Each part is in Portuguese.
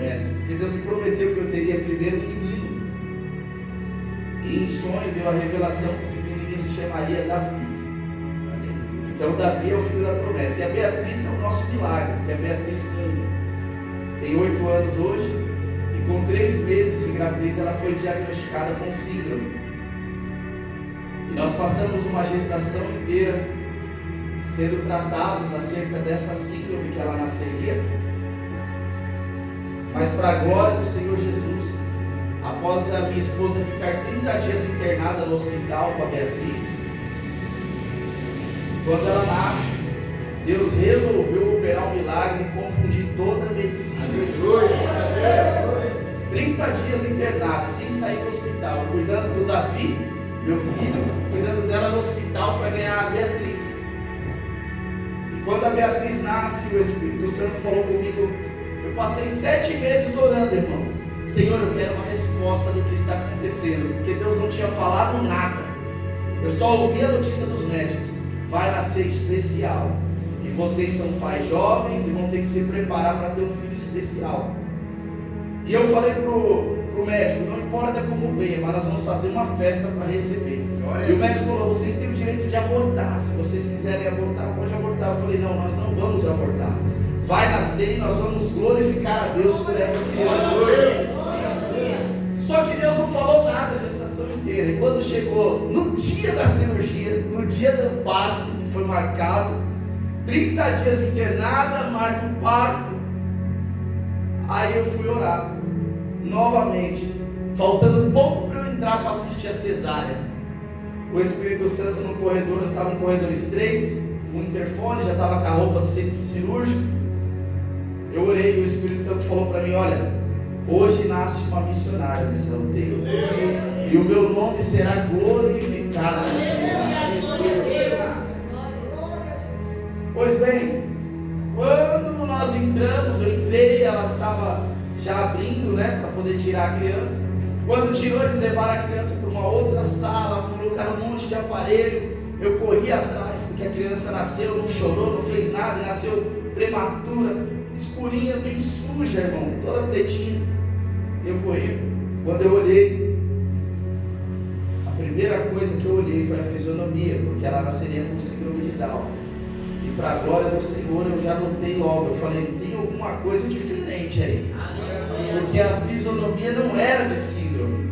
promessa, porque Deus me prometeu que eu teria primeiro um menino. E em sonho deu a revelação que esse menino se chamaria Davi. Então Davi é o filho da promessa. E a Beatriz é o nosso milagre, porque a Beatriz tem 8 anos hoje, e com 3 meses de gravidez ela foi diagnosticada com síndrome. E nós passamos uma gestação inteira sendo tratados acerca dessa síndrome que ela nasceria. Mas para a glória do Senhor Jesus, após a minha esposa ficar 30 dias internada no hospital com a Beatriz, quando ela nasce, Deus resolveu operar um milagre e confundir toda a medicina. Aleluia! 30 dias internada, sem sair do hospital, cuidando do Davi, meu filho, cuidando dela no hospital para ganhar a Beatriz. E quando a Beatriz nasce, o Espírito Santo falou comigo. Eu passei 7 meses orando, irmãos. Senhor, eu quero uma resposta do que está acontecendo, porque Deus não tinha falado nada. Eu só ouvi a notícia dos médicos. Vai nascer especial. E vocês são pais jovens e vão ter que se preparar para ter um filho especial. E eu falei pro médico, não importa como venha, mas nós vamos fazer uma festa para receber. E o médico falou, vocês têm o direito de abortar. Se vocês quiserem abortar, pode abortar. Eu falei, não, nós não vamos abortar. Vai nascer e nós vamos glorificar a Deus por essa criança. Só que Deus não falou nada a gestação inteira. E quando chegou no dia da cirurgia, no dia do parto, que foi marcado, 30 dias internada, marca o parto. Aí eu fui orar novamente, faltando pouco para eu entrar para assistir a cesárea. O Espírito Santo no corredor, eu estava num corredor estreito, um interfone, já estava com a roupa do centro cirúrgico. Eu orei e o Espírito Santo falou para mim, olha, hoje nasce uma missionária nesse aldeio, e o meu nome será glorificado nesse lugar. Pois bem, quando nós entramos, eu entrei, ela estava já abrindo, né, para poder tirar a criança. Quando tirou, eles levaram a criança para uma outra sala, colocaram um monte de aparelho. Eu corri atrás, porque a criança nasceu, não chorou, não fez nada, nasceu prematura, escurinha, bem suja, irmão, toda pretinha. Eu corri. Quando eu olhei, a primeira coisa que eu olhei foi a fisionomia, porque ela nasceria com síndrome de Down. E para a glória do Senhor, eu já notei logo, eu falei, tem alguma coisa diferente aí, porque a fisionomia não era de síndrome.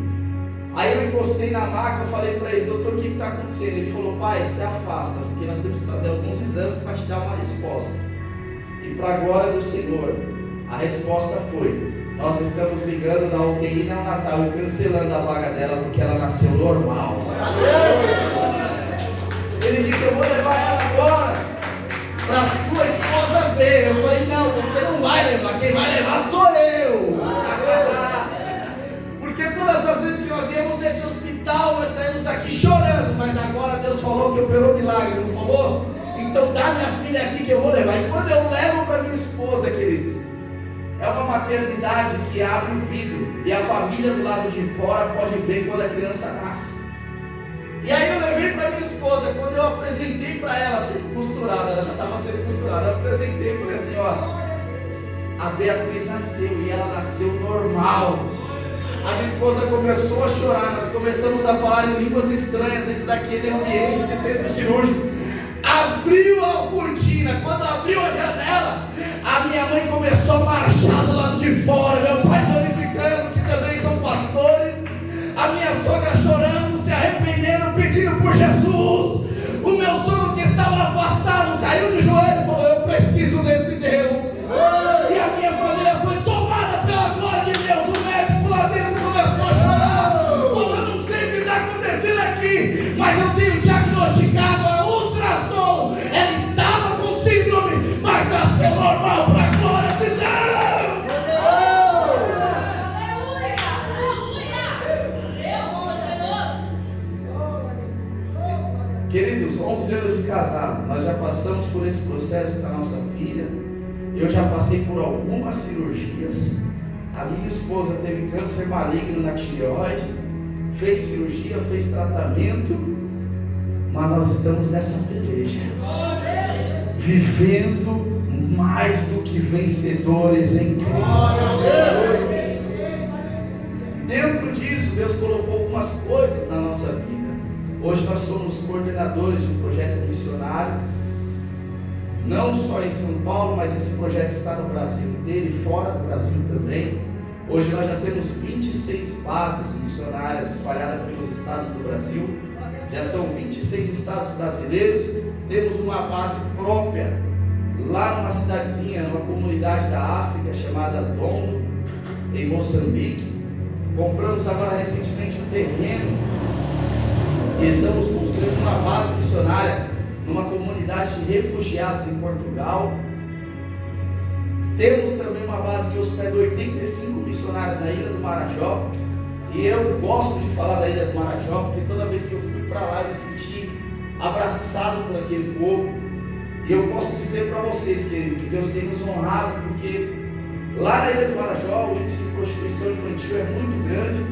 Aí eu encostei na maca, eu falei para ele, doutor, o que está acontecendo? Ele falou, pai, se afasta, porque nós temos que fazer alguns exames para te dar uma resposta. E para a glória do Senhor, a resposta foi, nós estamos ligando na UTI neonatal e cancelando a vaga dela, porque ela nasceu normal. Ele disse, eu vou levar ela agora para sua esposa ver. Eu falei, não, você não vai levar, quem vai levar sou eu. Porque todas as vezes que nós viemos desse hospital, nós saímos daqui chorando, mas agora Deus falou que operou milagre, não falou? Então dá minha filha aqui que eu vou levar. E quando eu levo para minha esposa, queridos, é uma maternidade que abre o vidro, e a família do lado de fora pode ver quando a criança nasce. E aí eu levei para minha esposa, quando eu apresentei para ela, sendo costurada, ela já estava sendo costurada, eu apresentei e falei assim, ó, a Beatriz nasceu, e ela nasceu normal. A minha esposa começou a chorar, nós começamos a falar em línguas estranhas dentro daquele ambiente de centro cirúrgico. Abriu a cortina, quando abriu a janela, a minha mãe começou a marchar do lado de fora, meu pai glorificando, que também são pastores, a minha sogra chorando, se arrependendo, pedindo por Jesus. O meu sogro que estava afastado caiu de joelho e falou, eu preciso desse Deus. E a minha família foi tomada pela glória de Deus. O médico lá dentro começou a chorar, falou, eu não sei o que está acontecendo aqui, mas eu tenho diagnosticado a ultrassom, ela estava com síndrome, mas nasceu normal para a glória de Deus. Queridos, 11 anos de casado, nós já passamos por esse processo com a nossa filha. Eu já passei por algumas cirurgias. A minha esposa teve câncer maligno na tireoide, fez cirurgia, fez tratamento, mas nós estamos nessa peleja, vivendo mais do que vencedores em Cristo. dentro disso, Deus colocou algumas coisas na nossa vida. Hoje nós somos coordenadores de um projeto missionário, não só em São Paulo, mas esse projeto está no Brasil inteiro e fora do Brasil também. Hoje nós já temos 26 bases missionárias espalhadas pelos estados do Brasil. Já são 26 estados brasileiros. Temos uma base própria lá numa cidadezinha, numa comunidade da África chamada Dondo, em Moçambique. Compramos agora recentemente um terreno e estamos construindo uma base missionária numa comunidade de refugiados em Portugal. Temos também uma base que hospeda 85 missionários na Ilha do Marajó. E eu gosto de falar da Ilha do Marajó, porque toda vez que eu fui para lá eu me senti abraçado por aquele povo. E eu posso dizer para vocês, querido, que Deus tem nos honrado, porque lá na Ilha do Marajó o índice de prostituição infantil é muito grande.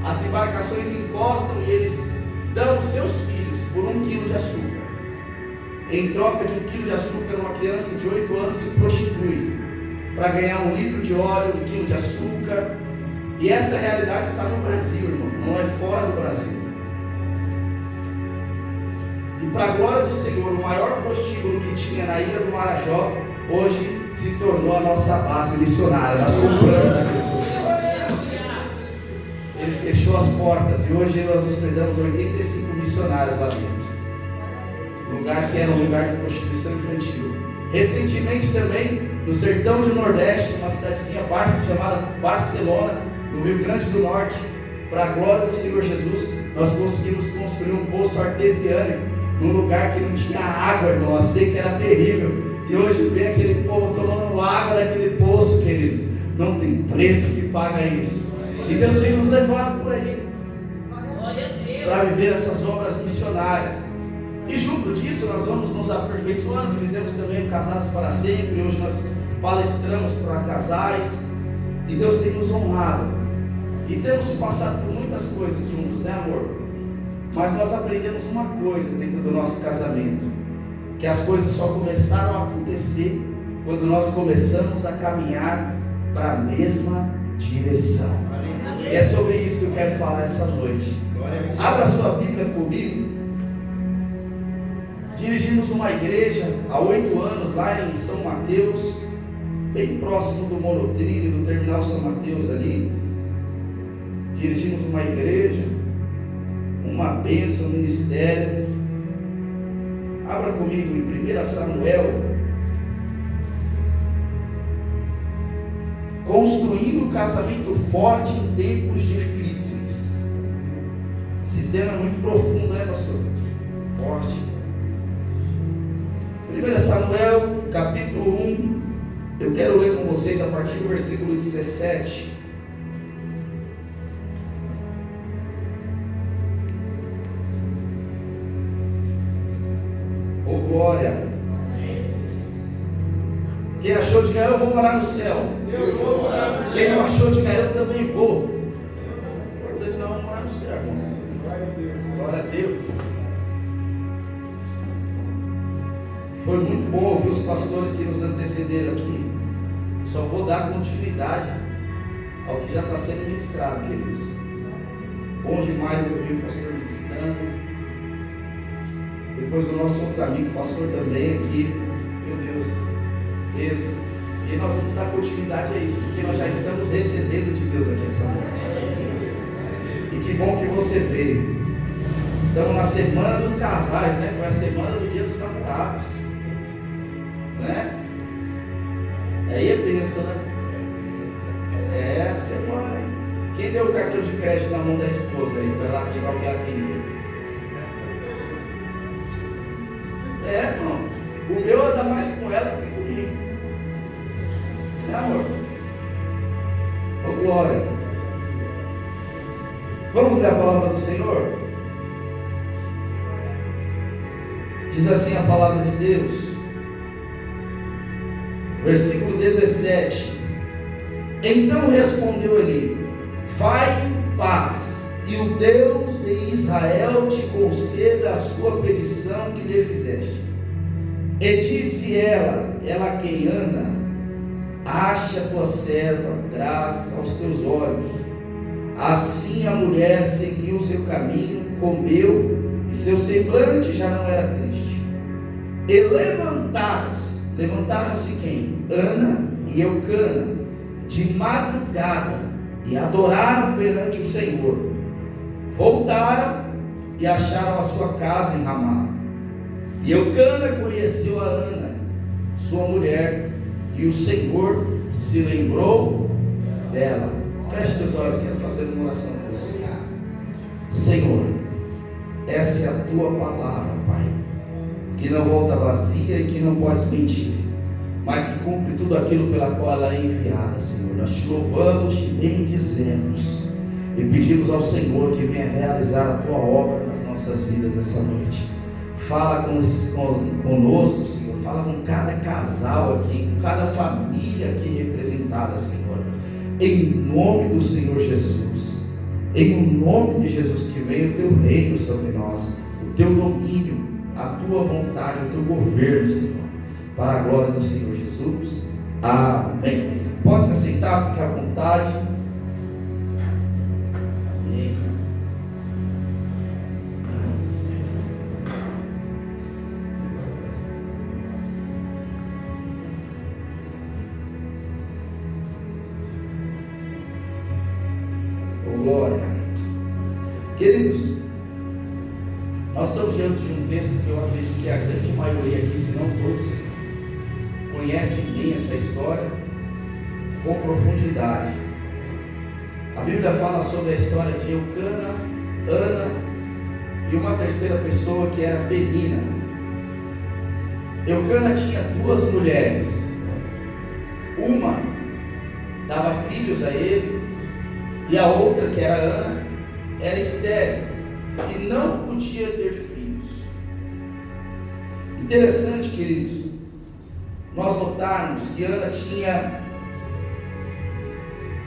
As embarcações encostam e eles dão seus filhos por 1 quilo de açúcar. Em troca de 1 quilo de açúcar, uma criança de 8 anos se prostitui para ganhar 1 litro de óleo, 1 quilo de açúcar. E essa realidade está no Brasil, irmão, não é fora do Brasil. E para a glória do Senhor, o maior prostíbulo que tinha na Ilha do Marajó, hoje se tornou a nossa base missionária. Nós compramos aquele prostíbulo. Ele fechou as portas e hoje nós hospedamos 85 missionários lá dentro. Lugar que era um lugar de prostituição infantil. Recentemente também, no sertão do Nordeste, numa cidadezinha chamada Barcelona, no Rio Grande do Norte, para a glória do Senhor Jesus, nós conseguimos construir um poço artesiano, num lugar que não tinha água, irmão, a seca era terrível. E hoje vem aquele povo tomando água daquele poço, queridos. Não tem preço que paga isso. E Deus tem nos levado por aí para viver essas obras missionárias. E junto disso nós vamos nos aperfeiçoando. Fizemos também o Casados para Sempre. Hoje nós palestramos para casais. E Deus tem nos honrado. E temos passado por muitas coisas juntos, né, amor? Mas nós aprendemos uma coisa dentro do nosso casamento: que as coisas só começaram a acontecer quando nós começamos a caminhar para a mesma direção. E é sobre isso que eu quero falar essa noite. Abra sua Bíblia comigo. Dirigimos uma igreja há 8 anos lá em São Mateus, bem próximo do monotrilho, do terminal São Mateus ali. Dirigimos uma igreja, uma bênção, um ministério. Abra comigo em 1 Samuel. Construindo um casamento forte em tempos difíceis. Esse tema é muito profundo, né, pastor? Forte. 1 Samuel, capítulo 1. Eu quero ler com vocês a partir do versículo 17. Oh, glória! Quem achou, diga: eu vou morar no céu. Eu vou morar no céu. Quem não achou, diga: eu também vou. O importante não é morar no céu, irmão. Glória a Deus. Foi muito bom ouvir os pastores que nos antecederam aqui. Só vou dar continuidade ao que já está sendo ministrado, queridos. Bom demais ouvir o pastor ministrando. Depois o nosso outro amigo, pastor também aqui. Meu Deus. Esse. E nós vamos dar continuidade a isso, porque nós já estamos recebendo de Deus aqui essa noite. E que bom que você veio. Estamos na semana dos casais, né? Foi a semana do dia dos namorados, né? Aí é bênção, né? É a semana, hein? Quem deu o cartão de crédito na mão da esposa aí, para ela comprar o que ela queria? É, irmão. O meu anda mais com ela do que comigo. Né, amor? Ô, glória. Vamos ler a palavra do Senhor? Diz assim a palavra de Deus, versículo 17: Então respondeu Eli: vai em paz, e o Deus de Israel te conceda a sua petição que lhe fizeste. E disse ela quem Ana, acha tua serva, traz aos teus olhos. Assim a mulher seguiu o seu caminho, comeu, e seu semblante já não era triste. E levantaram-se quem? Ana e Eucana, de madrugada, e adoraram perante o Senhor. Voltaram e acharam a sua casa em Ramá. E Eucana conheceu a Ana, sua mulher, e o Senhor se lembrou dela. Feche teus olhos, quero fazer uma oração com você. Senhor, essa é a tua palavra, Pai, que não volta vazia e que não podes mentir, mas que cumpre tudo aquilo pela qual ela é enviada, Senhor. Nós te louvamos, te bendizemos e pedimos ao Senhor que venha realizar a tua obra nas nossas vidas essa noite. Fala conosco, Senhor. Fala com cada casal aqui, com cada família aqui representada, Senhor. Em nome do Senhor Jesus. Em nome de Jesus, que venha o teu reino sobre nós, o teu domínio, a tua vontade, o teu governo, Senhor, para a glória do Senhor Jesus. Amém. Pode se assentar, fique à vontade. Amém. Oh, glória. Queridos, nós estamos diante de um texto que eu acredito que a grande maioria aqui, se não todos, conhecem bem essa história com profundidade. A Bíblia fala sobre a história de Eucana, Ana e uma terceira pessoa que era Penina. Eucana tinha duas mulheres. Uma dava filhos a ele e a outra, que era Ana, era estéril e não podia ter filhos. Interessante, queridos, nós notarmos que Ana tinha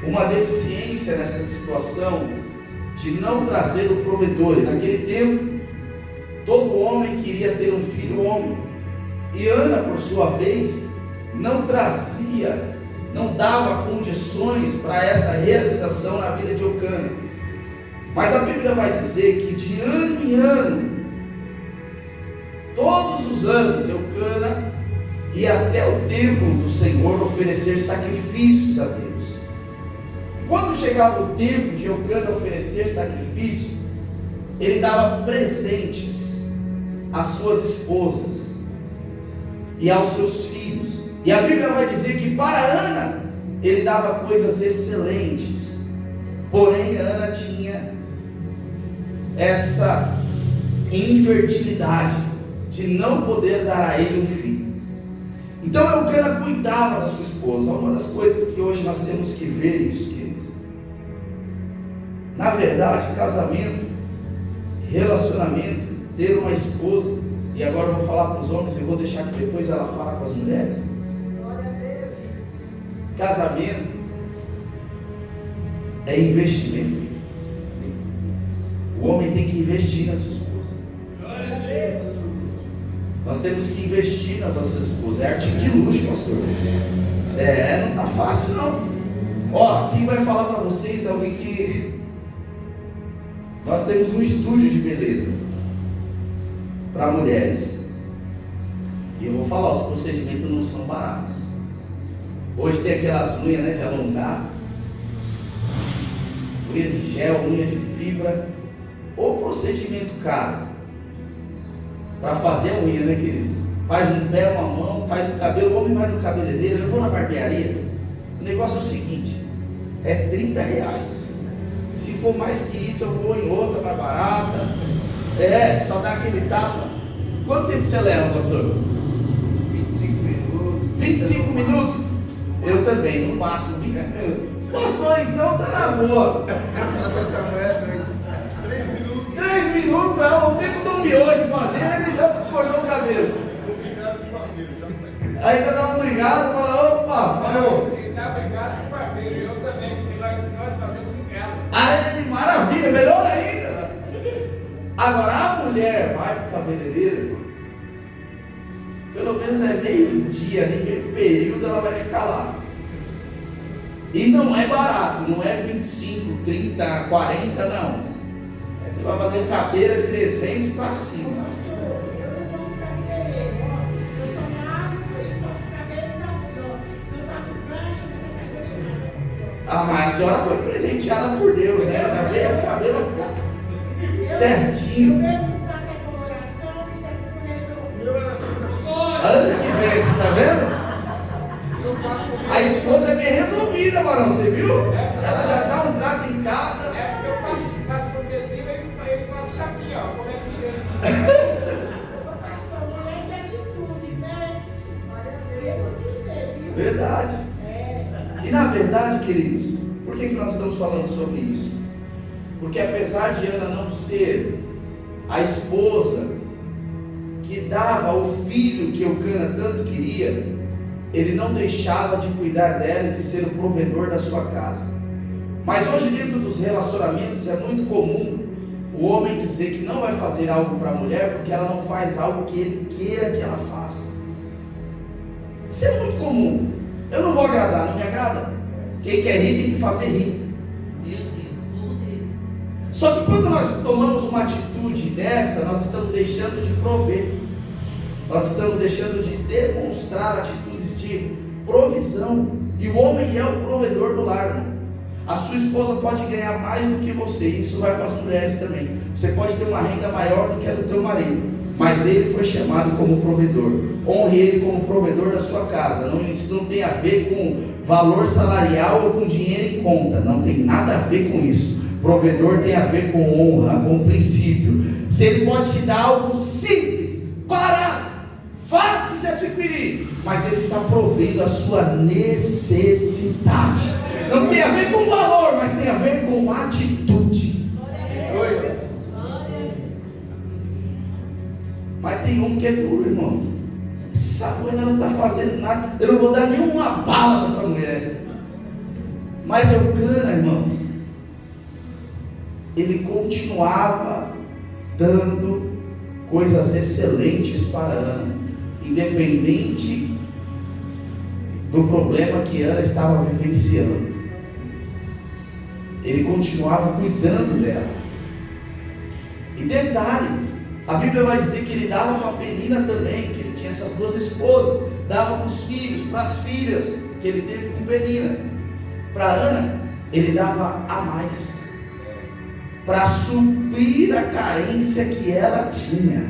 uma deficiência nessa situação de não trazer o provedor. E naquele tempo, todo homem queria ter um filho homem, e Ana, por sua vez, não trazia, não dava condições para essa realização na vida de Eucana. Mas a Bíblia vai dizer que de ano em ano, todos os anos, Eucana ia até o templo do Senhor oferecer sacrifícios a Deus. Quando chegava o tempo de Eucana oferecer sacrifício, ele dava presentes às suas esposas e aos seus filhos. E a Bíblia vai dizer que para Ana ele dava coisas excelentes, porém Ana tinha essa infertilidade de não poder dar a ele um filho. Então Eucana cuidava da sua esposa. Uma das coisas que hoje nós temos que ver isso, queridos. Na verdade, casamento, relacionamento, ter uma esposa, e agora eu vou falar para os homens e vou deixar que depois ela fale com as mulheres. Glória a Deus. Casamento é investimento. O homem tem que investir na sua esposa. Glória a Deus. Nós temos que investir nas nossas esposas. É artigo de luxo, pastor. Não está fácil não. Ó, quem vai falar para vocês é alguém que... Nós temos um estúdio de beleza para mulheres. E eu vou falar, os procedimentos não são baratos. Hoje tem aquelas unhas, né, de alongar, unhas de gel, unhas de fibra. O procedimento caro para fazer a unha, né, queridos? Faz um pé, uma mão, faz o cabelo. O homem vai no cabeleireiro, eu vou na barbearia. O negócio é o seguinte: é R$30. Se for mais que isso, eu vou em outra mais barata. Só dá aquele tapa. Quanto tempo você leva, pastor? 25 minutos. 25 minutos? Eu também, no máximo 25 minutos. Pastor, então tá na boa. 3 minutos, o tempo do miojo fazer, ele já cortou o cabelo. Aí tá dando obrigado, fala, opa, falou. Ele tá obrigado com o barbeiro, eu também, porque nós fazemos em casa. Aí, maravilha, melhor ainda. Agora a mulher vai pro cabeleireiro, pelo menos é meio dia, meio período ela vai ficar lá. E não é barato, não é 25, 30, 40, não. Você vai fazer cabeira 300 para cima. Ah, mas a senhora foi presenteada por Deus, né? Já veio o cabelo certinho. Olha que bênção, tá vendo? A esposa é bem resolvida, Barão, você viu? Ela já dá um trato em casa. É porque eu faço progressivo e eu faço chapinha, ó, como é filha. Pastor, mulher de atitude, né? Temos que ser, viu? Verdade. E na verdade, queridos, por que nós estamos falando sobre isso? Porque apesar de Ana não ser a esposa que dava o filho que Eucana tanto queria, ele não deixava de cuidar dela e de ser o provedor da sua casa. Mas hoje, dentro dos relacionamentos, é muito comum o homem dizer que não vai fazer algo para a mulher porque ela não faz algo que ele queira que ela faça. Isso é muito comum. Eu não vou agradar, não me agrada. Quem quer rir tem que fazer rir. Só que quando nós tomamos uma atitude dessa, nós estamos deixando de prover. Nós estamos deixando de demonstrar atitudes de provisão. E o homem é o provedor do lar, né? A sua esposa pode ganhar mais do que você. Isso vai para as mulheres também. Você pode ter uma renda maior do que a do teu marido, mas ele foi chamado como provedor. Honre ele como provedor da sua casa. Isso não tem a ver com valor salarial ou com dinheiro em conta. Não tem nada a ver com isso. Provedor tem a ver com honra, com princípio. Se ele pode te dar algo simples, barato, fácil de adquirir, mas ele está provendo a sua necessidade. Não tem a ver com valor, mas tem a ver com atitude. Mas tem um que é duro, irmão. Essa mulher não está fazendo nada. Eu não vou dar nenhuma bala para essa mulher. Mas Eucana, irmãos, ele continuava dando coisas excelentes para Ana, independente do problema que Ana estava vivenciando. Ele continuava cuidando dela. E detalhe, a Bíblia vai dizer que ele dava para Penina também, que ele tinha essas duas esposas, dava para os filhos, para as filhas que ele teve com Penina. Para Ana, ele dava a mais, para suprir a carência que ela tinha,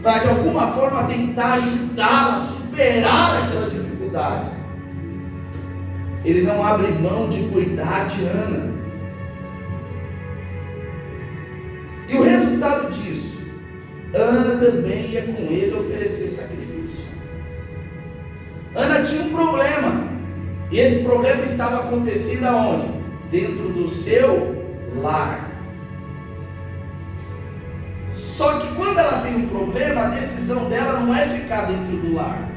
para de alguma forma tentar ajudá-la a superar aquela dificuldade. Ele não abre mão de cuidar de Ana. E o resultado disso, Ana também ia com ele oferecer sacrifício. Ana tinha um problema, e esse problema estava acontecendo aonde? Dentro do seu lar. Só que quando ela tem um problema, a decisão dela não é ficar dentro do lar.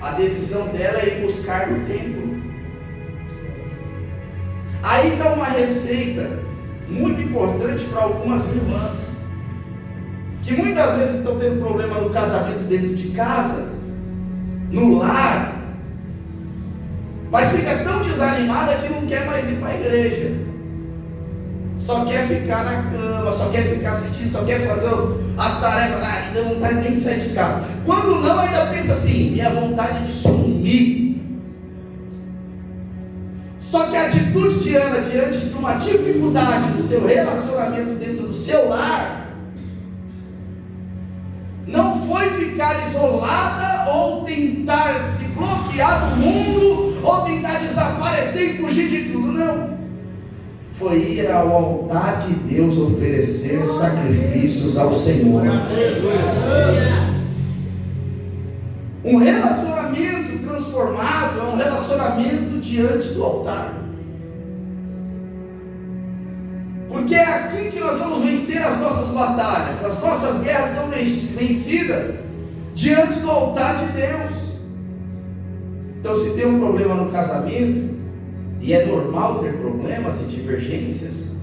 A decisão dela é ir buscar no templo. Aí está uma receita muito importante para algumas irmãs, que muitas vezes estão tendo problema no casamento dentro de casa, no lar, mas fica tão desanimada que não quer mais ir para a igreja, só quer ficar na cama, só quer ficar assistindo, só quer fazer as tarefas, ainda não está nem de sair de casa. Quando não, ainda pensa assim, minha vontade é de sumir. Só que a atitude de Ana diante de uma dificuldade no seu relacionamento dentro do seu lar não foi ficar isolada ou tentar se bloquear do mundo ou tentar desaparecer e fugir de tudo, não. Foi ir ao altar de Deus oferecer sacrifícios ao Senhor. Um relacionamento transformado é um relacionamento diante do altar. Porque é aqui que nós vamos vencer as nossas batalhas. As nossas guerras são vencidas diante do altar de Deus. Então, se tem um problema no casamento, e é normal ter problemas e divergências,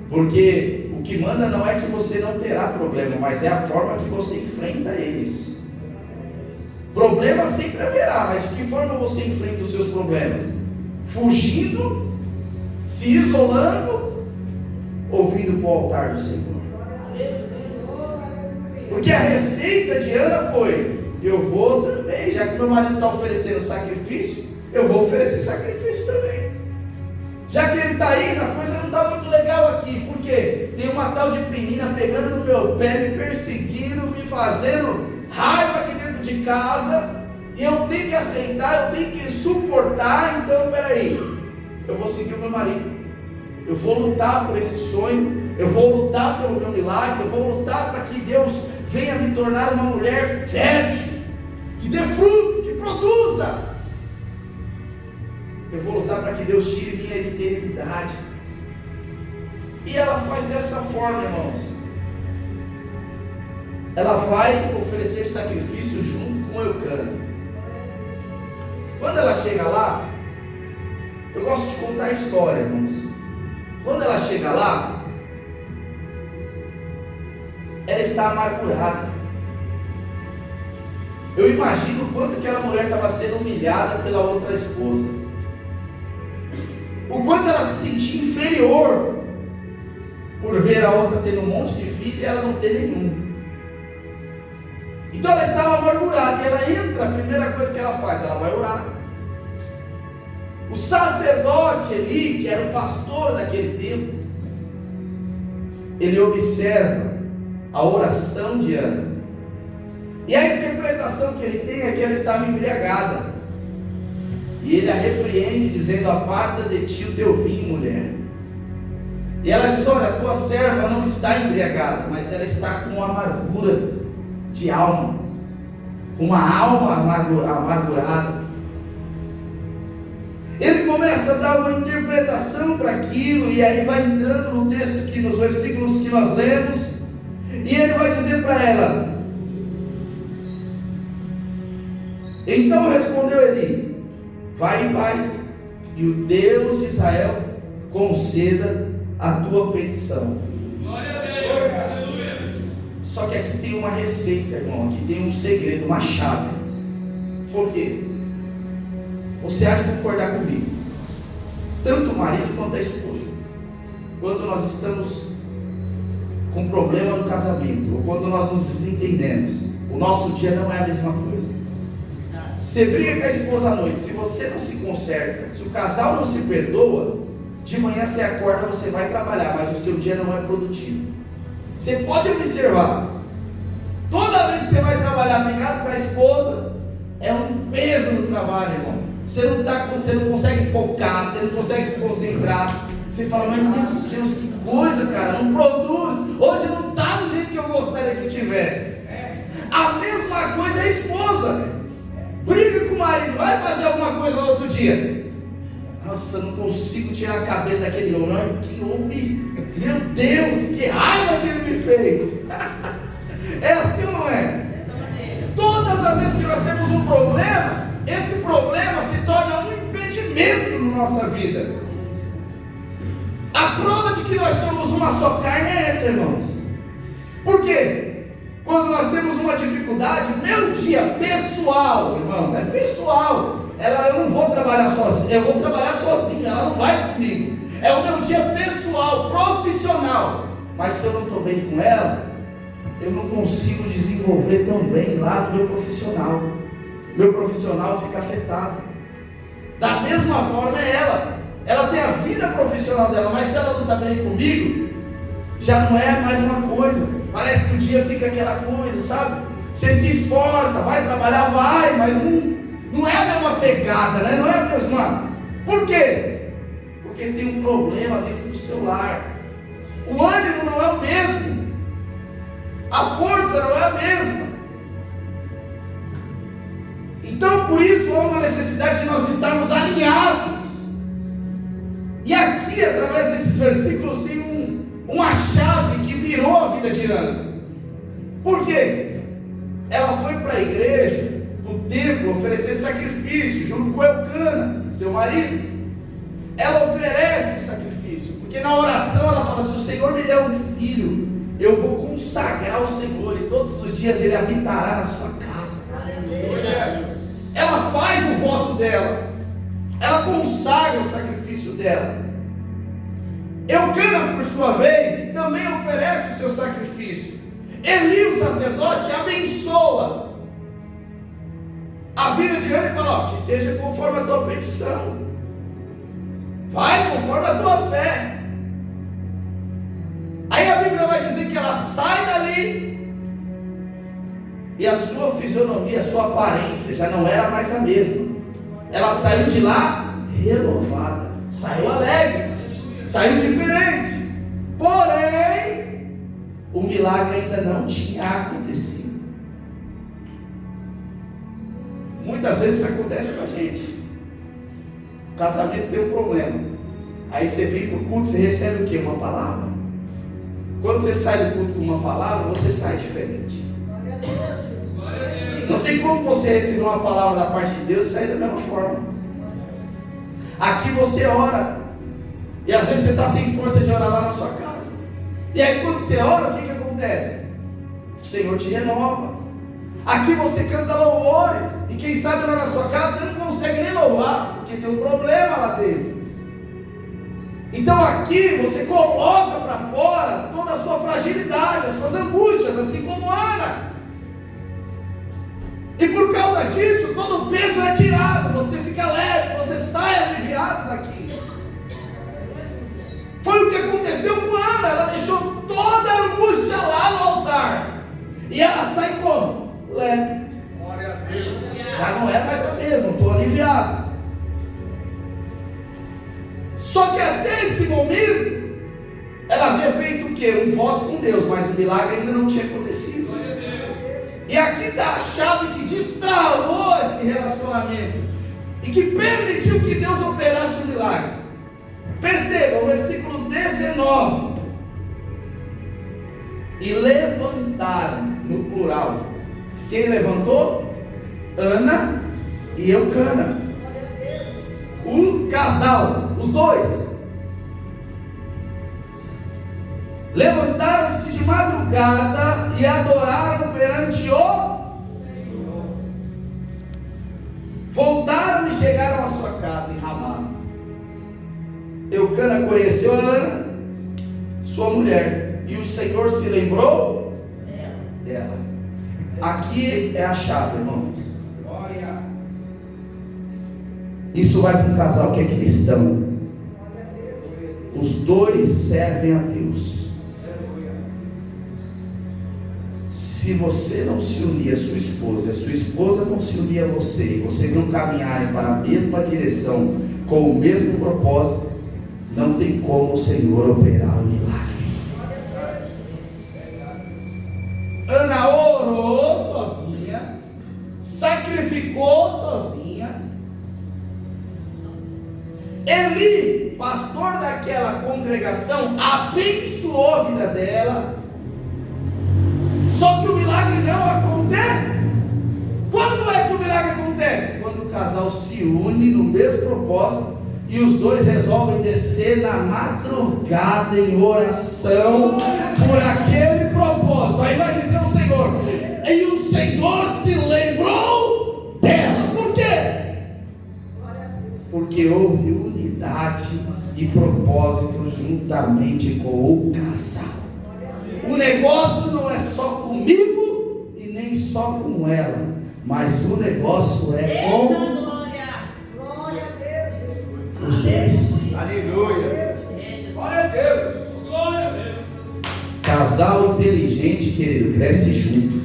porque o que manda não é que você não terá problema, mas é a forma que você enfrenta eles. Problema sempre haverá, mas de que forma você enfrenta os seus problemas? Fugindo, se isolando, ou vindo para o altar do Senhor? Porque a receita de Ana foi: eu vou também, já que meu marido está oferecendo sacrifício, eu vou oferecer sacrifício também. Já que ele está indo, a coisa não está muito legal aqui. Por quê? Tem uma tal de menina pegando no meu pé, me perseguindo, me fazendo raiva aqui dentro de casa, e eu tenho que aceitar, eu tenho que suportar. Então, peraí, eu vou seguir o meu marido, eu vou lutar por esse sonho, eu vou lutar pelo meu milagre, eu vou lutar para que Deus venha me tornar uma mulher fértil, que dê fruto, que produza. Eu vou lutar para que Deus tire minha esterilidade. E ela faz dessa forma, irmãos. Ela vai oferecer sacrifício junto com Eucana. Quando ela chega lá, eu gosto de contar a história, irmãos. Quando ela chega lá, ela está amargurada. Eu imagino o quanto aquela mulher estava sendo humilhada pela outra esposa, o quanto ela se sentia inferior por ver a outra tendo um monte de filho e ela não ter nenhum. Então ela estava amargurada, e ela entra, a primeira coisa que ela faz, ela vai orar. O sacerdote Eli, que era o pastor daquele tempo, ele observa a oração de Ana, e a interpretação que ele tem é que ela estava embriagada, e ele a repreende dizendo: aparta de ti o teu vinho, mulher. E ela diz: olha, a tua serva não está embriagada, mas ela está com amargura de alma, com uma alma amargurada. Ele começa a dar uma interpretação para aquilo, e aí vai entrando no texto, que nos versículos que nós lemos, e ele vai dizer para ela: então respondeu Eli: vai em paz, e o Deus de Israel conceda a tua petição. Glória a Deus, aleluia. Só que aqui tem uma receita, irmão, aqui tem um segredo, uma chave. Por quê? Você há de concordar comigo, tanto o marido quanto a esposa, quando nós estamos com problema no casamento, ou quando nós nos desentendemos, o nosso dia não é a mesma coisa. Você briga com a esposa à noite, se você não se conserta, se o casal não se perdoa, de manhã você acorda, você vai trabalhar, mas o seu dia não é produtivo. Você pode observar, toda vez que você vai trabalhar brigado com a esposa, é um peso no trabalho, irmão. Você não consegue focar, você não consegue se concentrar. Você fala: mas meu Deus, que coisa, cara, não produz. Hoje não está do jeito que eu gostaria que tivesse. A mesma coisa é a esposa. Briga com o marido, vai fazer alguma coisa no outro dia. Nossa, não consigo tirar a cabeça daquele homem. Que homem, meu Deus, que raiva que ele me fez. É assim ou não é? Todas as vezes que nós temos um problema, esse problema se torna um impedimento na nossa vida. A prova de que nós somos uma só carne é essa, irmãos. Por quê? Quando nós temos uma dificuldade, meu dia pessoal, irmão, é pessoal. Eu não vou trabalhar sozinho, eu vou trabalhar sozinho, ela não vai comigo. É o meu dia pessoal, profissional. Mas se eu não estou bem com ela, eu não consigo desenvolver tão bem lá no meu profissional. Meu profissional fica afetado. Da mesma forma é ela tem a vida profissional dela, mas se ela não está bem comigo, já não é mais uma coisa. Parece que o dia fica aquela coisa, sabe? Você se esforça, vai trabalhar, vai, mas não é a mesma pegada, né? Não é a mesma. Por quê? Porque tem um problema dentro do seu lar. O ânimo não é o mesmo, a força não é a mesma. Então, por isso, há uma necessidade de nós estarmos alinhados. E aqui, através desses versículos, tem uma chave que virou a vida de Ana. Por quê? Ela foi para a igreja, no templo, oferecer sacrifício junto com Eucana, seu marido. Ela oferece o sacrifício, porque na oração ela fala: se o Senhor me der um filho, eu vou consagrar o Senhor, e todos os dias ele habitará na sua casa. casa. Ela faz o voto dela. Ela consagra o sacrifício dela. Eucana, por sua vez, também oferece o seu sacrifício. Eli, o sacerdote, abençoa a vida de Ana e fala: que seja conforme a tua petição, vai conforme a tua fé. Aí a Bíblia vai dizer que ela sai dali e a sua fisionomia, a sua aparência já não era mais a mesma. Ela saiu de lá renovada, saiu alegre, saiu diferente. Porém, o milagre ainda não tinha acontecido. Muitas vezes isso acontece com a gente. O casamento tem um problema. Aí você vem para o culto, você recebe o quê? Uma palavra. Quando você sai do culto com uma palavra, você sai diferente. Não tem como você receber uma palavra da parte de Deus e sair da mesma forma. Aqui você ora, e às vezes você está sem força de orar lá na sua casa. E aí quando você ora, o que acontece? O Senhor te renova. Aqui você canta louvores, e quem sabe lá na sua casa você não consegue nem louvar, porque tem um problema lá dentro. Então aqui você coloca para fora toda a sua fragilidade, as suas angústias, assim como Ana. E por causa disso, todo o peso é tirado, você fica leve, você sai aliviado daqui. Foi o que aconteceu com Ana. Ela deixou toda a angústia lá no altar, e ela sai como? Leve. Glória a Deus. Já não é mais a mesma, estou aliviado. Só que até esse momento, ela havia feito o quê? Um voto com Deus, mas o milagre ainda não tinha acontecido. E aqui está a chave que destravou esse relacionamento e que permitiu que Deus operasse o milagre. Perceba o versículo 19. E levantaram, no plural. Quem levantou? Ana e Eucana. O casal, os dois. Levantaram-se de madrugada e adoraram perante o Senhor. Voltaram e chegaram à sua casa em Ramá. Eucana conheceu a Ana, sua mulher, e o Senhor se lembrou dela. Aqui é a chave, irmãos. Glória. Isso vai para um casal que é cristão. Os dois servem a Deus. Se você não se unir à sua esposa, a sua esposa não se unir a você, e vocês não caminharem para a mesma direção, com o mesmo propósito, não tem como o Senhor operar o milagre. Ana orou sozinha, sacrificou sozinha. Eli, pastor daquela congregação, abençoou a vida dela. Só que o milagre não acontece. Quando é que o milagre acontece? Quando o casal se une no mesmo propósito e os dois resolvem descer na madrugada em oração por aquele propósito. Aí vai dizer o Senhor, e o Senhor se lembrou dela. Por quê? Porque houve unidade e propósito juntamente com o casal. O negócio não é só comigo e nem só com ela, mas o negócio é com os dois. Aleluia. Glória a Deus. Glória a Deus. Casal inteligente, querido, cresce junto.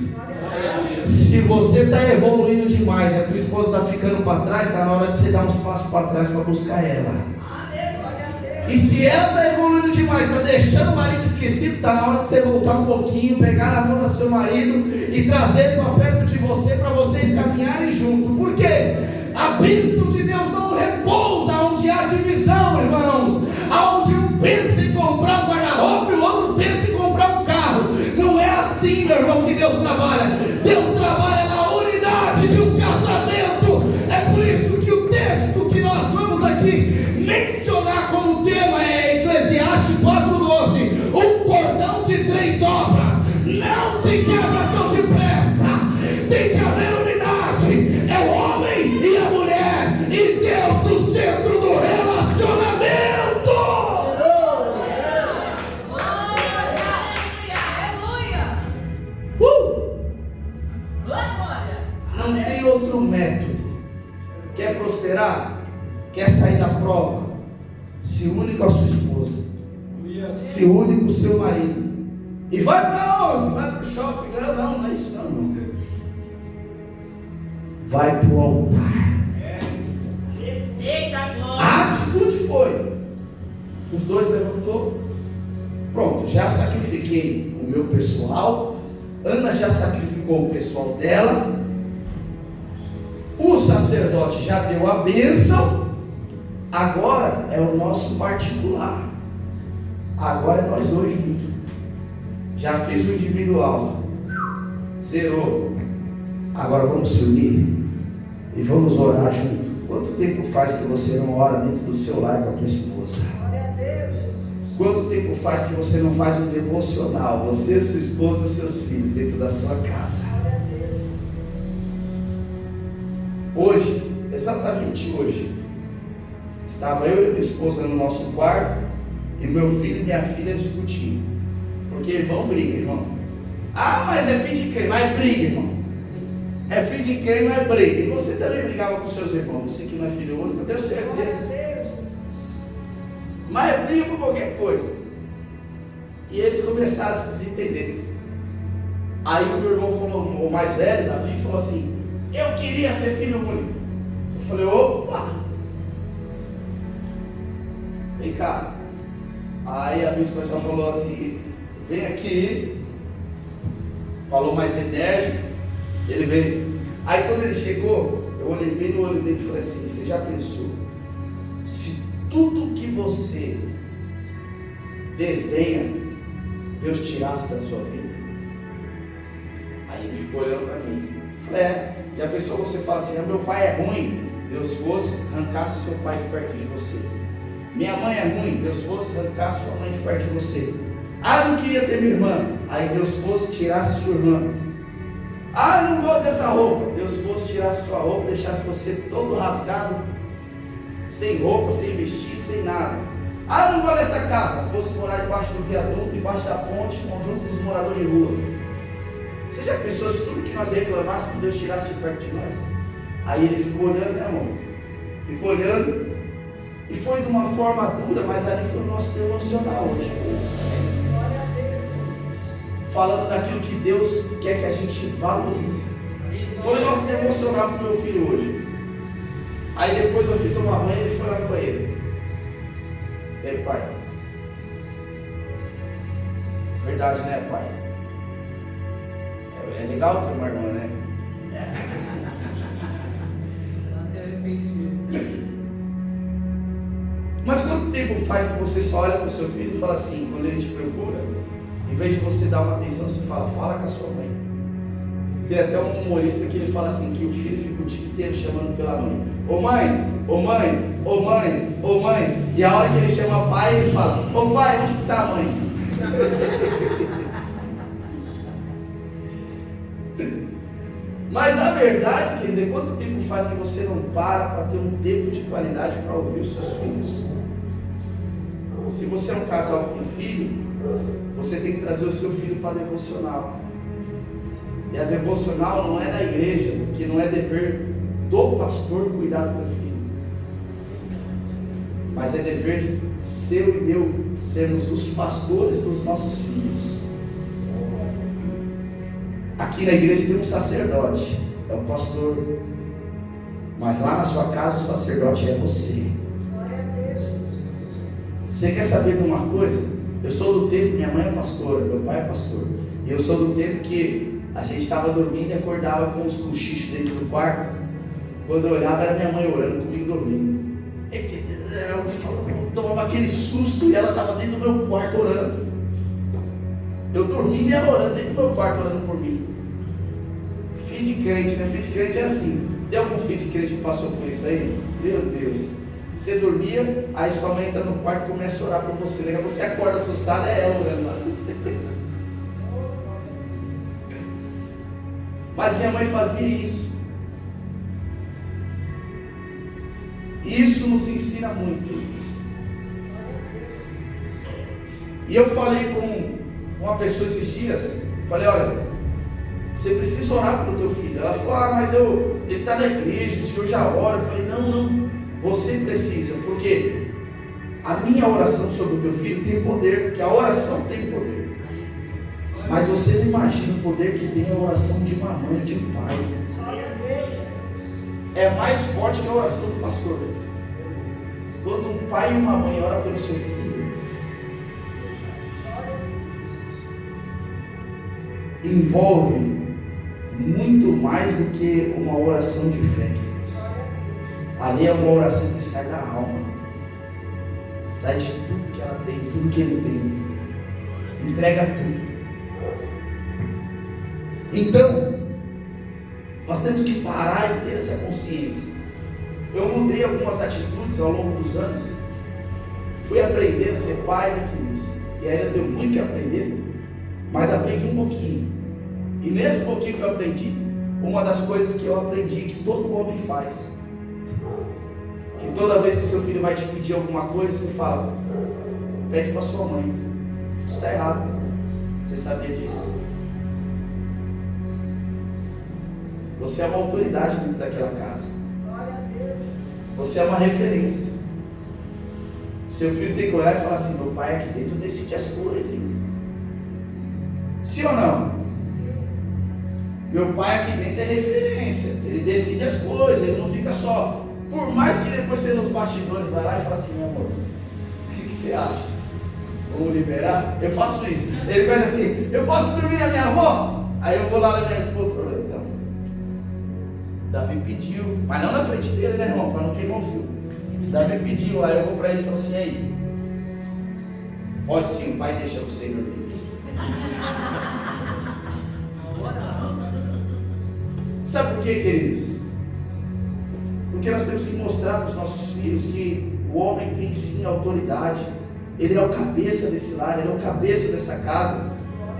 Se você está evoluindo demais, a tua esposa está ficando para trás, está na hora de você dar uns passos para trás para buscar ela. E se ela está evoluindo demais, está deixando o marido esquecido, está na hora de você voltar um pouquinho, pegar na mão do seu marido e trazer ele para perto de você, para vocês caminharem junto. Por quê? A bênção de Deus não repousa onde há divisão, irmãos. Aonde um pensa em comprar um guarda-roupa e o outro pensa em comprar um carro. Não é assim, meu irmão, que Deus trabalha. Deus trabalha na unidade de um casamento. É por isso que o texto que nós vamos aqui mencionar como tema é Eclesiastes 4:12. Um cordão de 3 dobras não se quebra tão depressa. Tem que haver quer sair da prova, se une com a sua esposa, se une com o seu marido. E vai para onde? Vai para o shopping? Não é isso não. Vai para o altar. Eita glória. A atitude foi: os dois levantou. Pronto, já sacrifiquei o meu pessoal. Ana já sacrificou o pessoal dela. O sacerdote já deu a bênção. Agora é o nosso particular. Agora é nós dois juntos. Já fiz o individual. Zerou. Agora vamos se unir e vamos orar junto. Quanto tempo faz que você não ora dentro do seu lar com a tua esposa? Quanto tempo faz que você não faz um devocional, você, sua esposa e seus filhos, dentro da sua casa? Hoje, exatamente hoje, estava eu e minha esposa no nosso quarto e meu filho e minha filha discutindo. Porque irmão briga, irmão. Ah, mas é fim de crente, mas briga, irmão. É filho de crente, mas briga. E você também brigava com seus irmãos, você que não é filho único, eu tenho certeza. Mas briga por qualquer coisa. E eles começaram a se desentender. Aí o meu irmão falou, o mais velho, Davi, falou assim: eu queria ser filho único. Eu falei: opa, vem cá. Aí a bispa já falou assim: vem aqui. Falou mais enérgico. Ele veio. Aí quando ele chegou, eu olhei bem no olho dele e falei assim: você já pensou se tudo que você desdenha Deus tirasse da sua vida? Aí ele ficou olhando para mim. Eu falei: já pensou, você fala assim: meu pai é ruim, Deus fosse arrancasse seu pai de perto de você. Minha mãe é ruim, Deus fosse arrancasse sua mãe de perto de você. Eu não queria ter minha irmã, aí Deus fosse tirasse sua irmã. Eu não gosto dessa roupa, Deus fosse tirasse sua roupa, deixasse você todo rasgado, sem roupa, sem vestir, sem nada. Não gosto dessa casa, fosse morar debaixo do viaduto, debaixo da ponte, junto com os moradores de rua. Você já pensou se tudo que nós reclamássemos que Deus tirasse de perto de nós? Aí ele ficou olhando, né, irmão? Ficou olhando, e foi de uma forma dura, mas ali foi o nosso devocional hoje. Falando daquilo que Deus quer que a gente valorize. Foi o nosso devocional com meu filho hoje. Aí depois eu fui tomar banho e ele foi lá no banheiro. E aí, pai? Verdade, né, pai? É legal ter uma irmã, né? Mas quanto tempo faz que você só olha para o seu filho e fala assim, quando ele te procura, em vez de você dar uma atenção, você fala com a sua mãe. Tem até um humorista que ele fala assim, que o filho fica o dia inteiro chamando pela mãe. Ô mãe, ô mãe, ô mãe, ô mãe. E a hora que ele chama pai, ele fala: ô pai, onde que está a mãe? Mas a verdade, querido, quanto tempo faz que você não para ter um tempo de qualidade para ouvir os seus filhos? Se você é um casal que tem filho, você tem que trazer o seu filho para a devocional. E a devocional não é da igreja, porque não é dever do pastor cuidar do teu filho, mas é dever seu e meu sermos os pastores dos nossos filhos. Aqui na igreja tem um sacerdote, é o pastor, mas lá na sua casa o sacerdote é você. Você quer saber de uma coisa? Eu sou do tempo, minha mãe é pastora, meu pai é pastor, e eu sou do tempo que a gente estava dormindo e acordava com os cochichos dentro do quarto. Quando eu olhava, era minha mãe orando comigo dormindo. Eu tomava aquele susto e ela estava dentro do meu quarto orando. Eu dormindo e ela orando dentro do meu quarto, orando por mim. Filho de crente, né? Filho de crente é assim. Tem algum filho de crente que passou por isso aí? Meu Deus. Você dormia, aí sua mãe entra no quarto e começa a orar por você. Daqui a pouco você acorda assustado, é ela orando lá. Mas minha mãe fazia isso. Isso nos ensina muito, queridos. E eu falei com uma pessoa esses dias, falei: olha, você precisa orar pelo teu filho. Ela falou: mas ele está na igreja, o senhor já ora. Eu falei: não, Você precisa, porque a minha oração sobre o teu filho tem poder, porque a oração tem poder. Mas você não imagina o poder que tem a oração de uma mãe, de um pai. É mais forte que a oração do pastor. Quando um pai e uma mãe oram pelo seu filho, envolve muito mais do que uma oração de fé. Ali é uma oração que sai da alma, sai de tudo que ela tem, tudo que ele tem, entrega tudo. Então, nós temos que parar e ter essa consciência. Eu mudei algumas atitudes ao longo dos anos, fui aprendendo a ser pai, queridos, e ainda tenho muito que aprender, mas aprendi um pouquinho. E nesse pouquinho que eu aprendi, uma das coisas que eu aprendi que todo homem faz, que toda vez que seu filho vai te pedir alguma coisa, você fala: pede para sua mãe. Isso está errado. Você sabia disso? Você é uma autoridade dentro daquela casa. Você é uma referência. Seu filho tem que olhar e falar assim: meu pai aqui dentro decide as coisas, hein? Sim ou não? Meu pai aqui dentro é referência. Ele decide as coisas, ele não fica só. Por mais que depois você nos bastidores vai lá e fala assim: meu amor, o que você acha? Vamos liberar? Eu faço isso. Ele vai assim: eu posso dormir na minha avó? Aí eu vou lá na minha esposa. Então, Davi pediu, mas não na frente dele, né, irmão? Para não queimar o fio. Davi pediu, aí eu vou para ele e falo assim: aí, pode sim, o pai deixa você dormir. Sabe por quê, queridos? Porque nós temos que mostrar para os nossos filhos que o homem tem sim autoridade. Ele é o cabeça desse lar, ele é o cabeça dessa casa.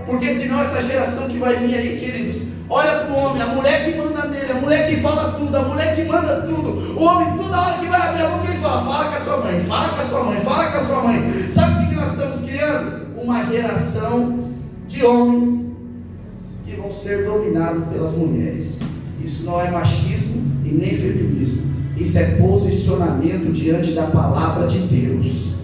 Porque senão essa geração que vai vir aí, queridos, olha para o homem, a mulher que manda nele, a mulher que fala tudo, a mulher que manda tudo. O homem, toda hora que vai abrir a boca, ele fala com a sua mãe, fala com a sua mãe, fala com a sua mãe. Sabe o que nós estamos criando? Uma geração de homens que vão ser dominados pelas mulheres. Isso não é machismo e nem feminismo. Isso é posicionamento diante da palavra de Deus.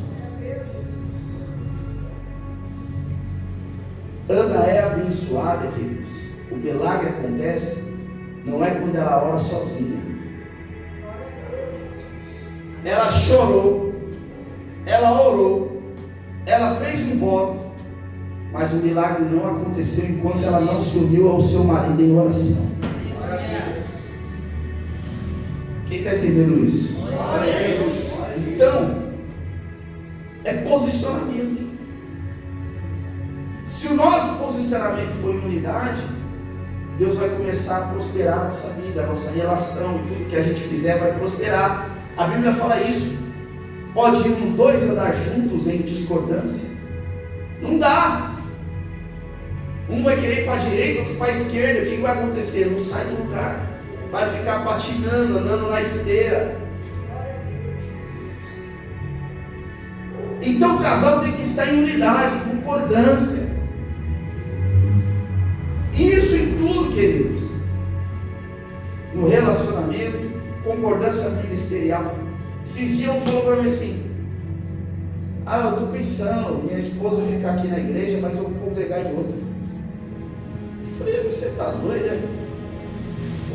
Ana é abençoada, queridos. O milagre acontece não é quando ela ora sozinha. Ela chorou, ela orou, ela fez um voto, mas o milagre não aconteceu enquanto ela não se uniu ao seu marido em oração. Quem está entendendo isso? Então, é posicionamento. Se o nosso posicionamento for em unidade, Deus vai começar a prosperar a nossa vida, a nossa relação, e tudo que a gente fizer vai prosperar. A Bíblia fala isso. Pode dois andar juntos em discordância? Não dá. Um vai querer ir para a direita, outro para a esquerda. O que vai acontecer? Não sai do lugar. Vai ficar patinando, andando na esteira. Então o casal tem que estar em unidade, concordância. Isso em tudo, queridos. No relacionamento, concordância ministerial. Esses dias um falou para mim assim: eu estou pensando, minha esposa ficar aqui na igreja, mas eu vou congregar em outra. Eu falei: você está doido, né?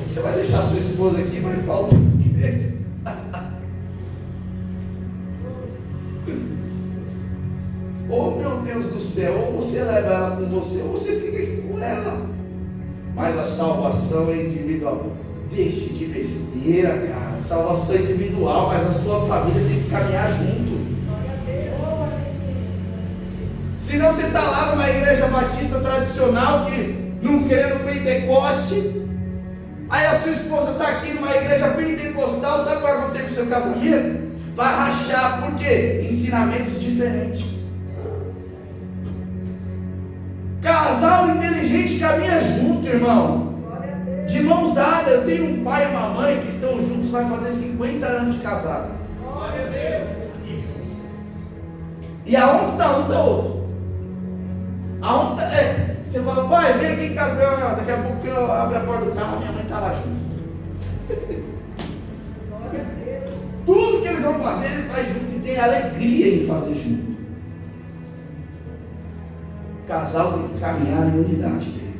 Você vai deixar sua esposa aqui e vai para outra igreja? Oh, meu Deus do céu, ou você leva ela com você, ou você fica aqui com ela. Mas a salvação é individual. Deixe de besteira, cara. Salvação é individual, mas a sua família tem que caminhar junto. Senão você está lá numa igreja batista tradicional, que não querendo Pentecoste. Aí a sua esposa está aqui numa igreja pentecostal. Sabe o que vai acontecer com o seu casamento? Vai rachar. Por quê? Ensinamentos diferentes. Casal inteligente caminha junto, irmão. De mãos dadas. Eu tenho um pai e uma mãe que estão juntos, vai fazer 50 anos de casado. E aonde está um, está outro. Aonde está? Você fala: pai, vem aqui em casa. Daqui a pouco eu abro a porta do carro, minha mãe está lá junto. Tudo que vão fazer, eles vão juntos e tem alegria em fazer junto. O casal tem que caminhar em unidade, querido.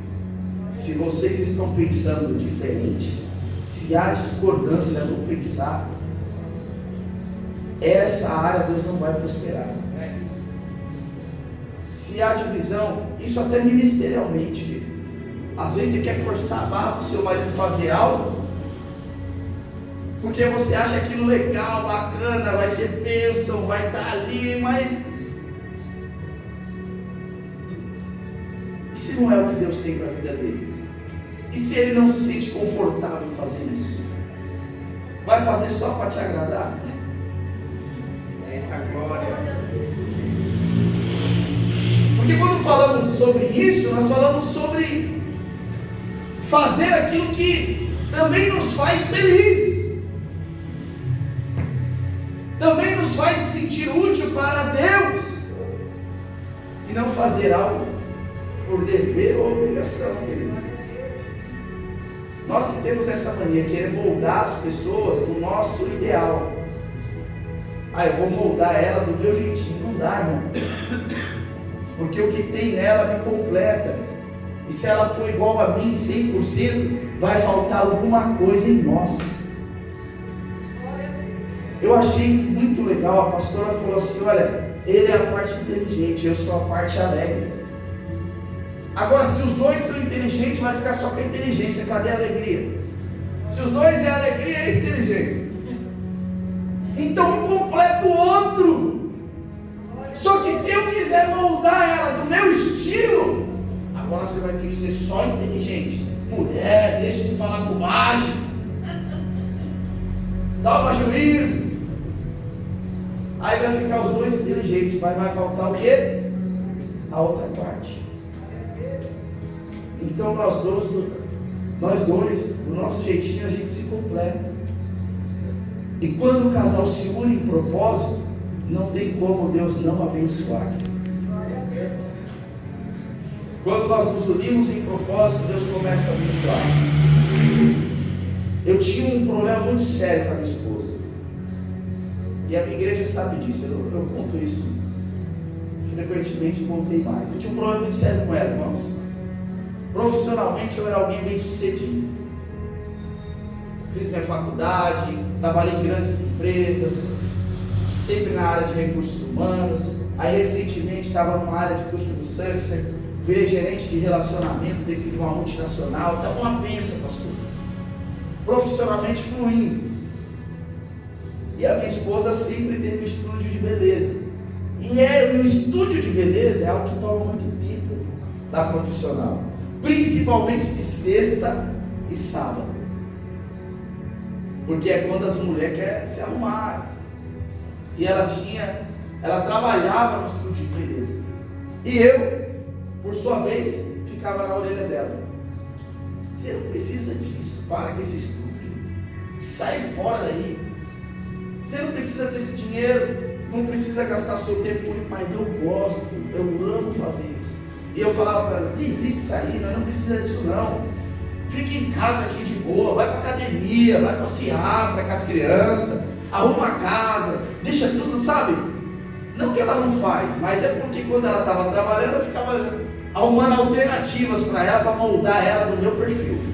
Se vocês estão pensando diferente, se há discordância no pensar, essa área Deus não vai prosperar. Se há divisão, isso até ministerialmente, querido. Às vezes você quer forçar a barra para o seu marido fazer algo, porque você acha aquilo legal, bacana, vai ser bênção, vai estar ali, mas e se não é o que Deus tem para a vida dele? E se ele não se sente confortável em fazer isso? Vai fazer só para te agradar? Eita glória! Porque quando falamos sobre isso, nós falamos sobre fazer aquilo que também nos faz feliz, também nos faz se sentir útil para Deus, e não fazer algo por dever ou obrigação, querido. Nós que temos essa mania, querer moldar as pessoas no nosso ideal. Eu vou moldar ela do meu jeitinho. Não dá, irmão. Porque o que tem nela me completa. E se ela for igual a mim 100%, vai faltar alguma coisa em nós. Eu achei muito legal, a pastora falou assim, olha, ele é a parte inteligente, eu sou a parte alegre. Agora, se os dois são inteligentes, vai ficar só com a inteligência, cadê a alegria? Se os dois é alegria, é inteligência. Então um completa o outro. Só que se eu quiser moldar ela do meu estilo, agora você vai ter que ser só inteligente. Mulher, deixa de falar bobagem. Toma juízo. Aí vai ficar os dois inteligentes, mas vai faltar o quê? A outra parte. Então nós dois, do nosso jeitinho, a gente se completa. E quando o casal se une em propósito, não tem como Deus não abençoar. Quando nós nos unimos em propósito, Deus começa a abençoar. Eu tinha um problema muito sério com a minha esposa. E a minha igreja sabe disso, eu conto isso. Frequentemente contei mais. Eu tinha um problema muito sério com ela, irmãos. Profissionalmente eu era alguém bem sucedido. Fiz minha faculdade, trabalhei em grandes empresas, sempre na área de recursos humanos. Aí recentemente estava numa área de customer success, virei gerente de relacionamento dentro de uma multinacional. Estava uma bênção, pastor. Profissionalmente fluindo. E a minha esposa sempre teve um estúdio de beleza. E o estúdio de beleza é algo que toma muito tempo da profissional, principalmente de sexta e sábado, porque é quando as mulheres querem se arrumar. E ela trabalhava no estúdio de beleza, e eu, por sua vez, ficava na orelha dela. Você não precisa disso, para com esse estúdio, sai fora daí. Você não precisa desse dinheiro, não precisa gastar o seu tempo com isso, mas eu gosto, eu amo fazer isso. E eu falava para ela, desiste disso aí, não precisa disso não. Fica em casa aqui de boa, vai para academia, vai passear, vai com as crianças, arruma a casa, deixa tudo, sabe? Não que ela não faz, mas é porque quando ela estava trabalhando, eu ficava arrumando alternativas para ela, para moldar ela no meu perfil.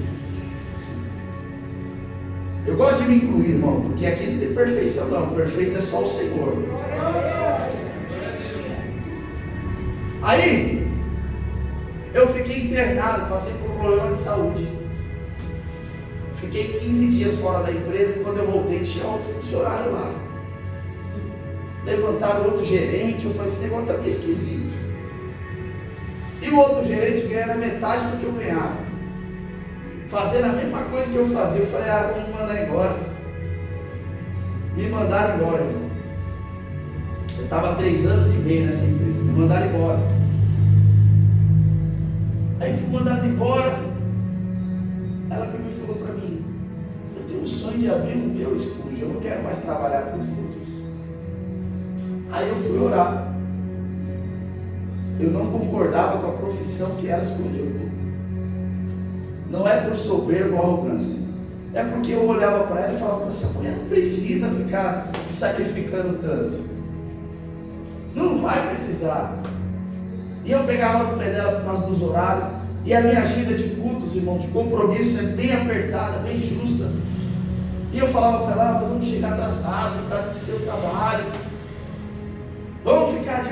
Eu gosto de me incluir, irmão, porque aqui não tem perfeição não, perfeito é só o Senhor. Aí, eu fiquei internado, passei por um problema de saúde. Fiquei 15 dias fora da empresa e quando eu voltei tinha outro funcionário lá. Levantaram outro gerente, eu falei, esse negócio está meio esquisito. E o outro gerente ganhando metade do que eu ganhava, fazendo a mesma coisa que eu fazia. Eu falei, vamos me mandar embora. Me mandaram embora, irmão. Eu estava há 3 anos e meio nessa empresa, me mandaram embora. Aí fui mandado embora. Ela pegou e falou para mim, eu tenho um sonho de abrir o meu estúdio, eu não quero mais trabalhar com os outros. Aí eu fui orar. Eu não concordava com a profissão que ela escolheu. Não é por soberba ou arrogância, É porque eu olhava para ela e falava, essa mulher não precisa ficar se sacrificando tanto. Não vai precisar. E eu pegava no pé dela por causa dos horários. E a minha agenda de cultos, irmão, de compromisso é bem apertada, bem justa. E eu falava para ela, nós vamos chegar atrasados por causa do seu trabalho. Vamos ficar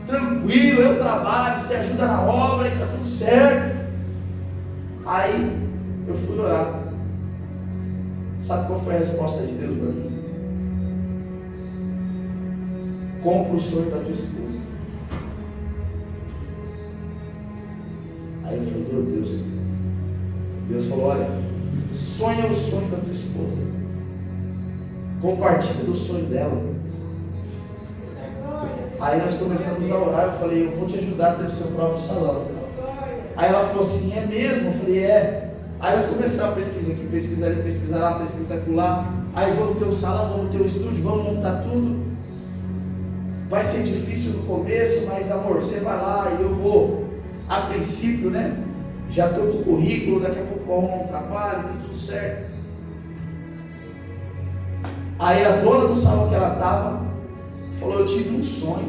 tranquilo, eu trabalho, você ajuda na obra e está tudo certo. Aí eu fui orar. Sabe qual foi a resposta de Deus para mim? Compra o sonho da tua esposa. Aí eu falei, meu Deus. Deus falou, olha, sonha o sonho da tua esposa. Compartilha do sonho dela. Aí nós começamos a orar. Eu falei, eu vou te ajudar a ter o seu próprio salão. Aí ela falou assim, é mesmo? Eu falei, é. Aí nós começamos a pesquisa aqui, pesquisa ali, pesquisa lá, pesquisa lá. Aí vamos ter um salão, vamos ter um estúdio, vamos montar tudo. Vai ser difícil no começo, mas amor, você vai lá e eu vou. A princípio, né? Já estou com o currículo, daqui a pouco vou arrumar um trabalho, tudo certo. Aí a dona do salão que ela estava falou, eu tive um sonho.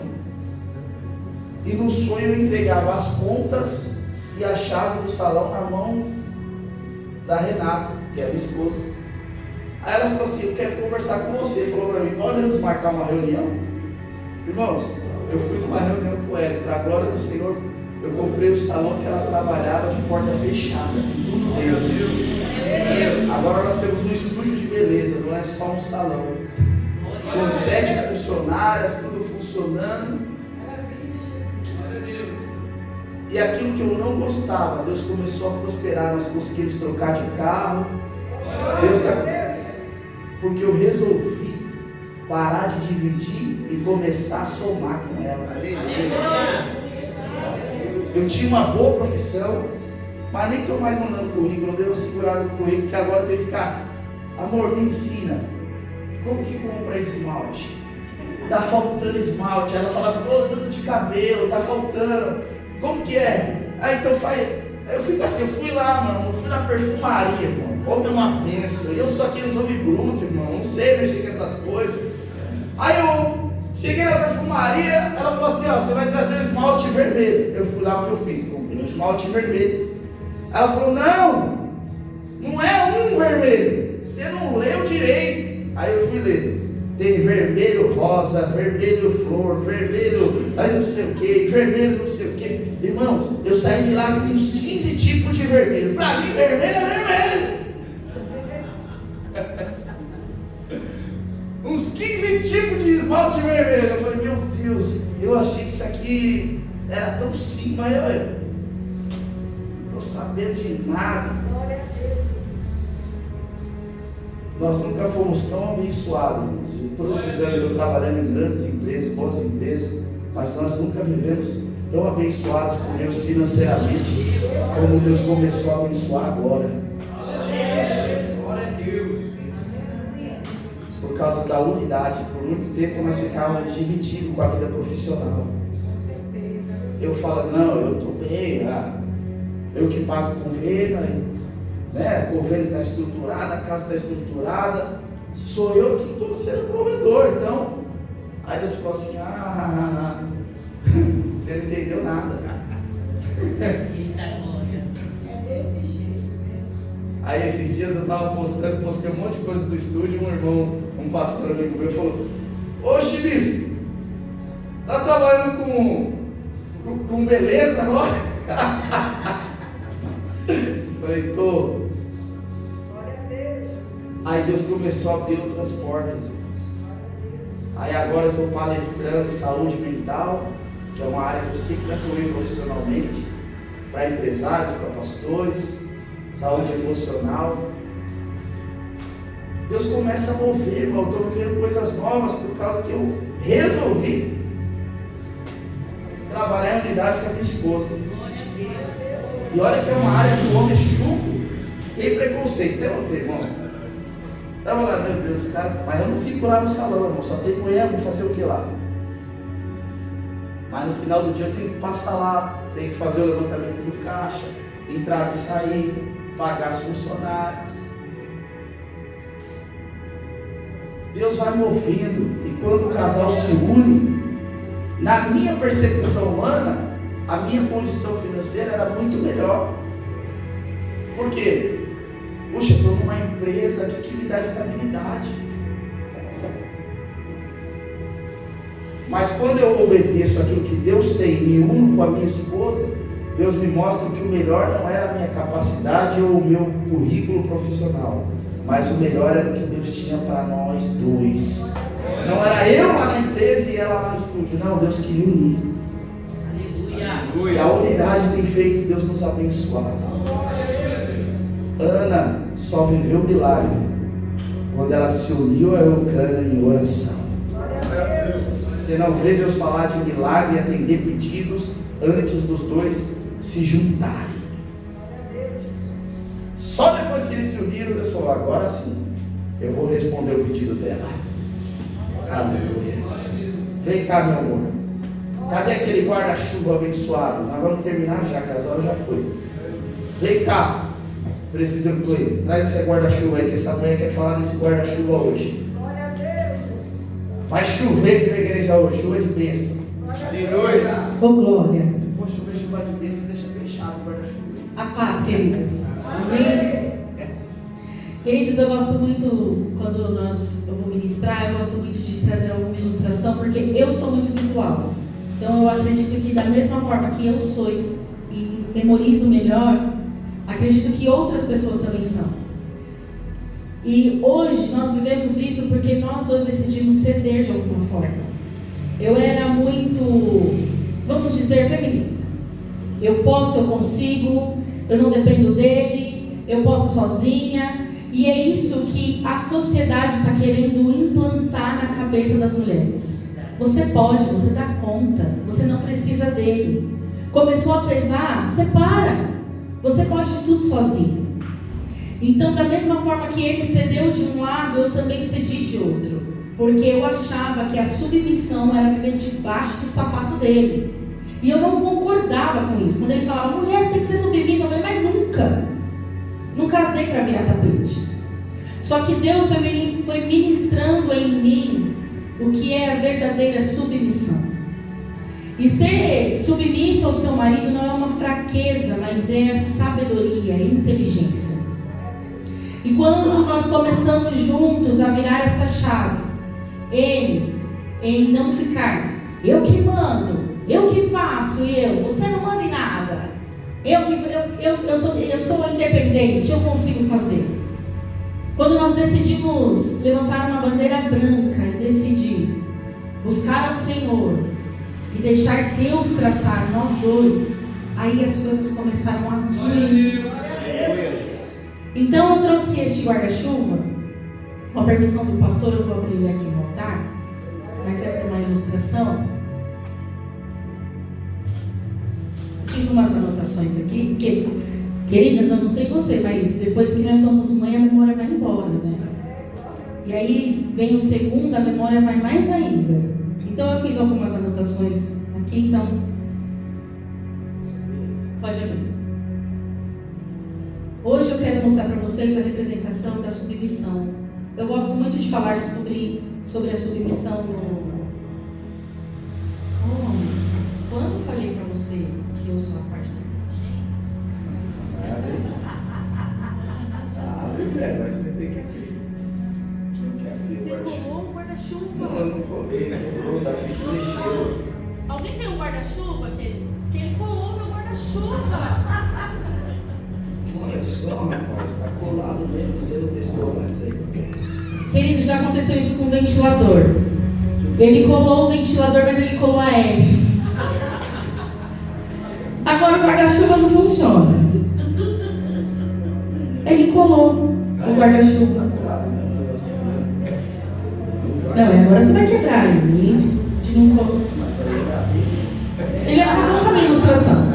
E no sonho eu entregava as contas e a chave do salão na mão da Renata, que é a minha esposa. Aí ela falou assim, eu quero conversar com você. Falou para mim, podemos marcar uma reunião? Irmãos, eu fui numa reunião com ela, para a glória do Senhor, eu comprei o salão que ela trabalhava de porta fechada, tudo dentro. Agora nós temos um estúdio de beleza, não é só um salão. Com 7 funcionárias, tudo funcionando. E aquilo que eu não gostava, Deus começou a prosperar, nós conseguimos trocar de carro. Porque eu resolvi parar de dividir e começar a somar com ela. Eu tinha uma boa profissão, mas nem estou mais mandando currículo, não dei uma segurada no currículo, porque agora tem que ficar, amor, me ensina, como que compra esmalte? Tá faltando esmalte. Ela fala, produto de cabelo, tá faltando, como que é? Aí então faz, eu fico assim, eu fui lá, mano, eu fui na perfumaria, irmão, como é uma benção, eu sou aqueles homens brutos, irmão, não sei mexer com essas coisas. Aí eu cheguei na perfumaria, ela falou assim, ó, você vai trazer o esmalte vermelho. Eu fui lá, o que eu fiz? Comprei o esmalte vermelho. Ela falou, não é um vermelho, você não leu direito. Aí eu fui ler, tem vermelho rosa, vermelho flor, vermelho, aí não sei o que, vermelho não sei o que. Irmãos, eu saí de lá com uns 15 tipos de vermelho. Pra mim, vermelho é vermelho. Uns 15 tipos de esmalte vermelho. Eu falei, meu Deus, eu achei que isso aqui era tão simples, mas eu não estou sabendo de nada. Nós nunca fomos tão abençoados, irmãos. Todos esses anos eu trabalhando em grandes empresas, boas empresas, mas nós nunca vivemos tão abençoados por Deus financeiramente, como Deus começou a abençoar agora. Por causa da unidade, por muito tempo nós ficávamos divididos com a vida profissional. Eu falo, não, eu estou bem, eu que pago o convênio, né? O convênio está estruturado, a casa está estruturada, sou eu que estou sendo provedor. Então, aí Deus falou assim, você não entendeu nada. É desse jeito, né? Aí esses dias eu estava postei um monte de coisa do estúdio, um irmão, um pastor amigo meu falou, ô Chibisco, tá trabalhando com beleza agora? Falei, tô. Glória a Deus. Aí Deus começou a abrir outras portas, irmãos. Aí agora eu estou palestrando saúde mental, que é uma área que eu sempre atuei profissionalmente, para empresários, para pastores, saúde emocional. Deus começa a mover, irmão. Eu estou vivendo coisas novas por causa que eu resolvi trabalhar em unidade com a minha esposa. E olha que é uma área que o homem chuco tem preconceito. Tem ou não tem, irmão? Eu vou lá, meu Deus, cara, mas eu não fico lá no salão, irmão. Só tem mulher, vou fazer o que lá? Mas no final do dia eu tenho que passar lá, tenho que fazer o levantamento do caixa, entrada e saída, pagar as funcionárias. Deus vai movendo. E quando o casal se une, na minha percepção humana, a minha condição financeira era muito melhor. Por quê? Poxa, eu estou numa empresa que me dá estabilidade. Mas quando eu obedeço aquilo que Deus tem, me uno com a minha esposa, Deus me mostra que o melhor não era a minha capacidade ou o meu currículo profissional, mas o melhor era o que Deus tinha para nós dois. Não era eu lá na empresa e ela lá no estúdio. Não, Deus queria unir. Aleluia. A unidade tem feito Deus nos abençoar. Ana só viveu o milagre quando ela se uniu a Eucana em oração. Você não vê Deus falar de milagre e atender pedidos antes dos dois se juntarem. Só depois que eles se uniram, Deus falou: agora sim, eu vou responder o pedido dela. Aleluia. Vem cá, meu amor. Cadê aquele guarda-chuva abençoado? Nós vamos terminar já, que as horas já foi. Vem cá, presbítero Cleis, traz esse guarda-chuva aí, que essa mãe quer falar desse guarda-chuva hoje. Glória a Deus. Vai chover aqui na igreja hoje, chuva de bênção. Aleluia. Ô glória. Se for chover chuva de bênção, deixa fechado o guarda-chuva. A paz, queridas. Amém? Queridos, eu gosto muito, quando eu vou ministrar, eu gosto muito de trazer alguma ilustração, porque eu sou muito visual. Então eu acredito que da mesma forma que eu sou e memorizo melhor, acredito que outras pessoas também são. E hoje nós vivemos isso porque nós dois decidimos ceder de alguma forma. Eu era muito, vamos dizer, feminista. Eu posso, eu consigo, eu não dependo dele, eu posso sozinha. E é isso que a sociedade está querendo implantar na cabeça das mulheres. Você pode, você dá conta, você não precisa dele. Começou a pesar, separa. Você pode tudo sozinho. Então, da mesma forma que ele cedeu de um lado, eu também cedi de outro. Porque eu achava que a submissão era viver debaixo do sapato dele. E eu não concordava com isso. Quando ele falava, mulher, você tem que ser submissa, eu falei, mas nunca. Não casei para virar tapete. Só que Deus foi ministrando em mim o que é a verdadeira submissão. E ser submissa ao seu marido não é uma fraqueza, mas é sabedoria, é inteligência. E quando nós começamos juntos a virar essa chave, ele, em não ficar, eu que mando, eu que faço, você não manda em nada. Eu sou independente, eu consigo fazer. Quando nós decidimos levantar uma bandeira branca e decidir buscar ao Senhor e deixar Deus tratar nós dois, aí as coisas começaram a fluir. Então eu trouxe este guarda-chuva, com a permissão do pastor, eu vou abrir ele aqui no altar, mas é para uma ilustração. Fiz umas anotações aqui, porque, queridas, eu não sei você, mas depois que nós somos mãe, a memória vai embora, né? E aí vem o segundo, a memória vai mais ainda. Então eu fiz algumas anotações aqui, então pode abrir. Hoje eu quero mostrar para vocês a representação da submissão. Eu gosto muito de falar sobre a submissão no... Quando eu falei para você que eu sou a parte da inteligência? Agora você tem que abrir. Você colou um guarda-chuva? Não, eu não colei, quebrou, Davi que mexeu. Alguém tem um guarda-chuva, queridos? Porque ele colou meu guarda-chuva. Olha só, rapaz, está colado mesmo, você não testou antes aí. Querido, já aconteceu isso com o ventilador. Ele colou o ventilador, mas ele colou a hélice. Agora o guarda-chuva não funciona. Ele colou o guarda-chuva. Não, agora você vai quebrar ele. Não colou. Ele acabou com a minha ilustração.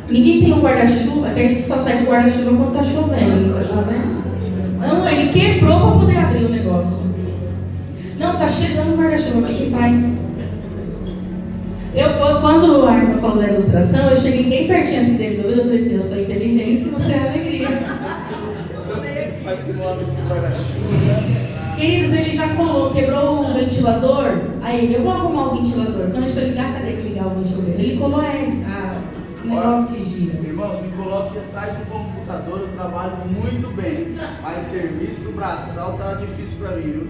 Ninguém tem um guarda-chuva, que a gente só sai do guarda-chuva quando está chovendo. Não está chovendo? Não, ele quebrou para poder abrir o negócio. Não, está chegando o guarda-chuva, fique em paz. Quando a irmã falou da ilustração, eu cheguei bem pertinho assim dele do ouvido, eu falei assim, eu sou inteligência e você é alegria. Faz que não abre esse guarda-chuva. Queridos, ele já quebrou o ventilador. Aí ele, eu vou arrumar o ventilador. Quando a gente foi ligar, cadê que ligar o ventilador? Ele colou o negócio que gira. Irmãos, me coloque atrás do computador, eu trabalho muito bem. Mas serviço braçal tá difícil para mim, viu?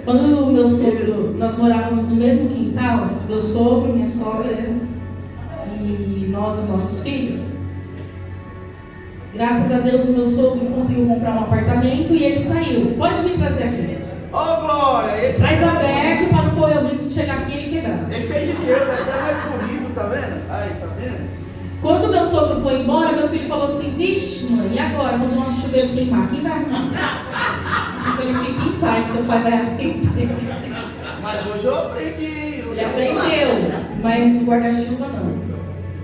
Quando o meu sogro, nós morávamos no mesmo quintal, meu sogro, minha sogra e nós, os nossos filhos. Graças a Deus, o meu sogro conseguiu comprar um apartamento e ele saiu. Pode me trazer aqui. Ô, Glória! Esse Traz aberto para não correr o risco de chegar aqui e ele quebrar. Esse é de Deus, é até mais bonito, tá vendo? Aí, tá vendo? Quando meu sogro foi embora, meu filho falou assim: vixe, mãe, e agora? Quando o nosso chuveiro queimar, quem vai arrumar? Eu falei: fique em paz, seu pai vai aprender. Mas hoje eu aprendi. Ele aprendeu, mas o guarda-chuva não.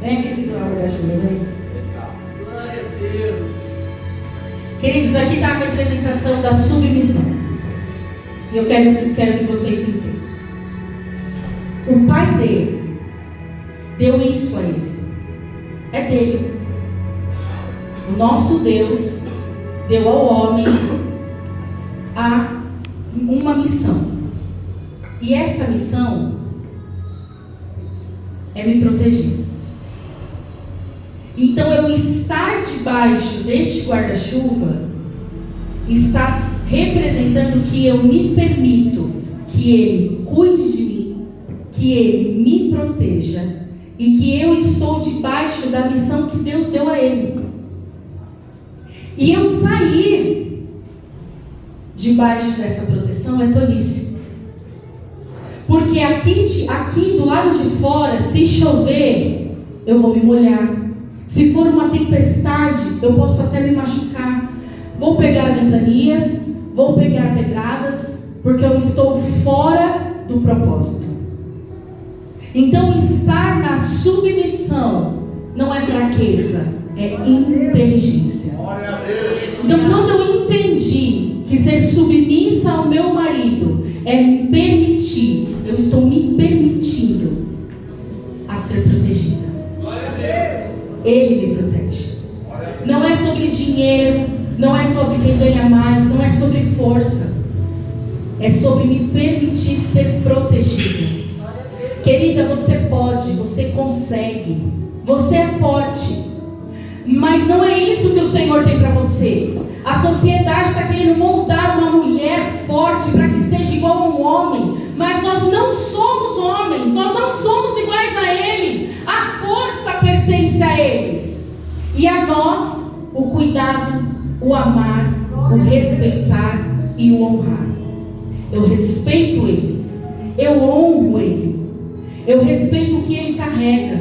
Vem aqui segurar o guarda-chuva, vem. Glória a Deus. Queridos, aqui está a representação da submissão. E eu quero que vocês entendam. O pai dele deu isso a ele. É dele. O nosso Deus deu ao homem uma missão. E essa missão é me proteger. Então, eu estar debaixo deste guarda-chuva está representando que eu me permito que Ele cuide de mim, que Ele me proteja e que eu estou debaixo da missão que Deus deu a Ele. E eu sair debaixo dessa proteção é tolice. Porque aqui do lado de fora, se chover, eu vou me molhar. Se for uma tempestade, eu posso até me machucar. Vou pegar ventanias, vou pegar pedradas, porque eu estou fora do propósito. Então, estar na submissão não é fraqueza, é inteligência. Então, quando eu entendi que ser submissa ao meu marido é me permitir, eu estou me permitindo a ser protegida. Ele me protege. Não é sobre dinheiro, não é sobre quem ganha mais, não é sobre força. É sobre me permitir ser protegida. Querida, você pode, você consegue, você é forte. Mas não é isso que o Senhor tem para você. A sociedade está querendo moldar uma mulher forte para que seja igual a um homem. Mas nós não somos homens, nós não somos iguais a Ele. A força pertence a eles. E a nós, o cuidado, o amar, o respeitar e o honrar. Eu respeito Ele, eu honro Ele, eu respeito o que Ele carrega.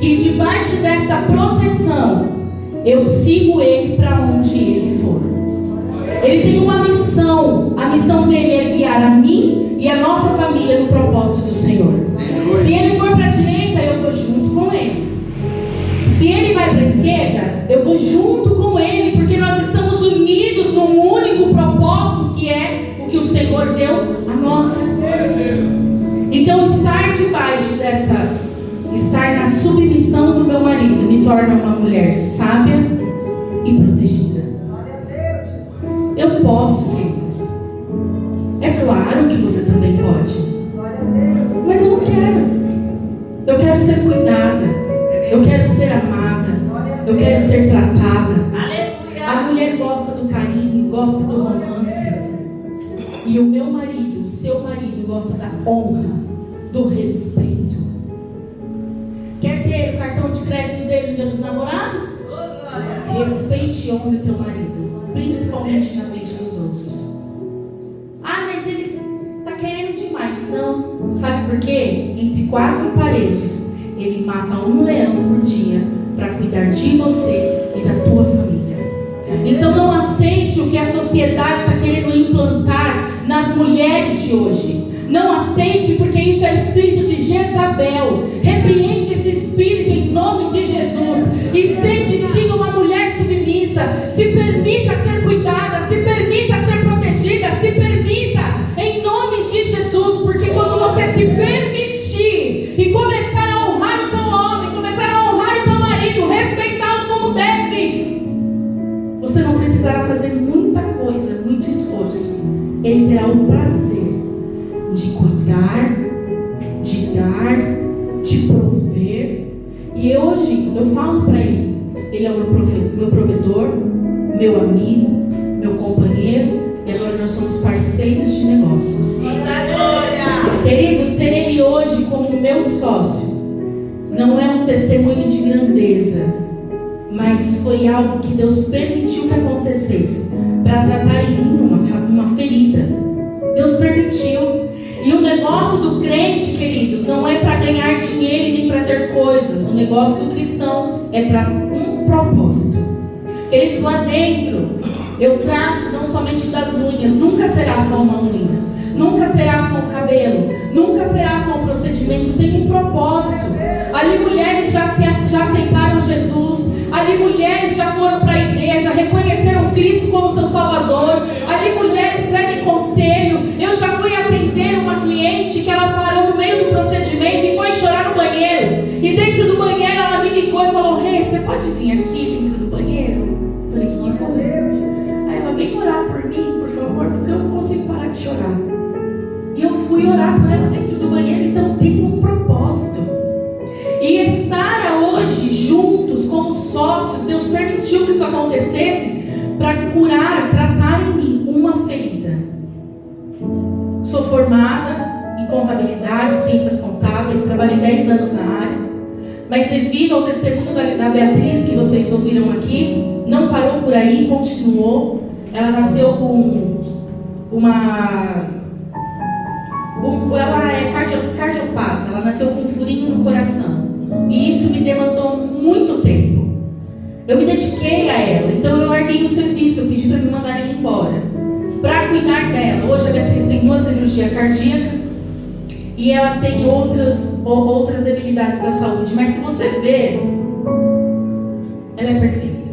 E debaixo desta proteção, eu sigo Ele para onde Ele for. Ele tem uma missão. A missão dele é guiar a mim e a nossa família no propósito do Senhor. Se Ele for para a direita, eu vou junto com Ele. Se Ele vai para a esquerda, eu vou junto com Ele, porque nós estamos unidos num único propósito, que é o que o Senhor deu a nós. Então, estar na submissão do meu marido me torna uma mulher sábia e protegida. Eu posso, queridos. É claro que você também pode. Mas eu não quero. Eu quero ser cuidada. Eu quero ser amada. Eu quero ser tratada. A mulher gosta do carinho, gosta do romance. E o meu marido, o seu marido, gosta da honra, do respeito. Quer ter o cartão de crédito dele no Dia dos Namorados? Respeite e honre o teu marido, principalmente na frente dos outros. Ah, mas ele está querendo demais. Não, sabe por quê? Entre quatro paredes, ele mata um leão por dia para cuidar de você e da tua família. Então não aceite o que a sociedade está querendo implantar nas mulheres de hoje. Não aceite, porque isso é espírito de Jezabel. Repreende esse espírito em nome de Jesus. E seja sim uma mulher submissa. Se permita ser cuidada, se permita ser protegida, se permita em nome de Jesus. Porque quando você se permitir e começar a honrar o teu homem, começar a honrar o teu marido, respeitá-lo como deve, você não precisará fazer muita coisa, muito esforço. Ele de cuidar, de dar, de prover. E hoje eu falo para ele é meu provedor, meu amigo, meu companheiro, e agora nós somos parceiros de negócios. Queridos, ter ele hoje como meu sócio não é um testemunho de grandeza, mas foi algo que Deus permitiu que acontecesse para tratar em mim uma ferida. Deus permitiu. E o negócio do crente, queridos, não é para ganhar dinheiro nem para ter coisas. O negócio do cristão é para um propósito. Queridos, lá dentro eu trato não somente das unhas. Nunca será só uma unha, nunca será só um cabelo, nunca será só um procedimento. Tem um propósito. Ali mulheres já aceitaram Jesus. Ali mulheres já foram para a igreja, reconheceram Cristo como seu Salvador. Ali mulheres pedem conselho. Eu já fui atender uma cliente que ela parou no meio do procedimento e foi chorar no banheiro. E dentro do banheiro ela me ligou e falou: Rê, você pode vir aqui dentro do banheiro? Eu falei: o que foi? Aí ela: vem orar por mim, por favor, porque eu não consigo parar de chorar. E eu fui orar por ela dentro do banheiro. Então tem um propósito. E estar hoje juntos como sócios, Deus permitiu que isso acontecesse para curar, tratar em mim uma ferida. Sou formada em contabilidade, ciências contábeis, trabalhei 10 anos na área, mas devido ao testemunho da Beatriz que vocês ouviram aqui, não parou por aí, continuou. Ela nasceu com ela é cardiopata, ela nasceu com um furinho no coração. E isso me demandou muito tempo. Eu me dediquei a ela, então eu larguei o serviço, eu pedi para me mandarem embora para cuidar dela. Hoje a Beatriz tem 2 cirurgias cardíacas e ela tem outras debilidades da saúde. Mas se você ver, ela é perfeita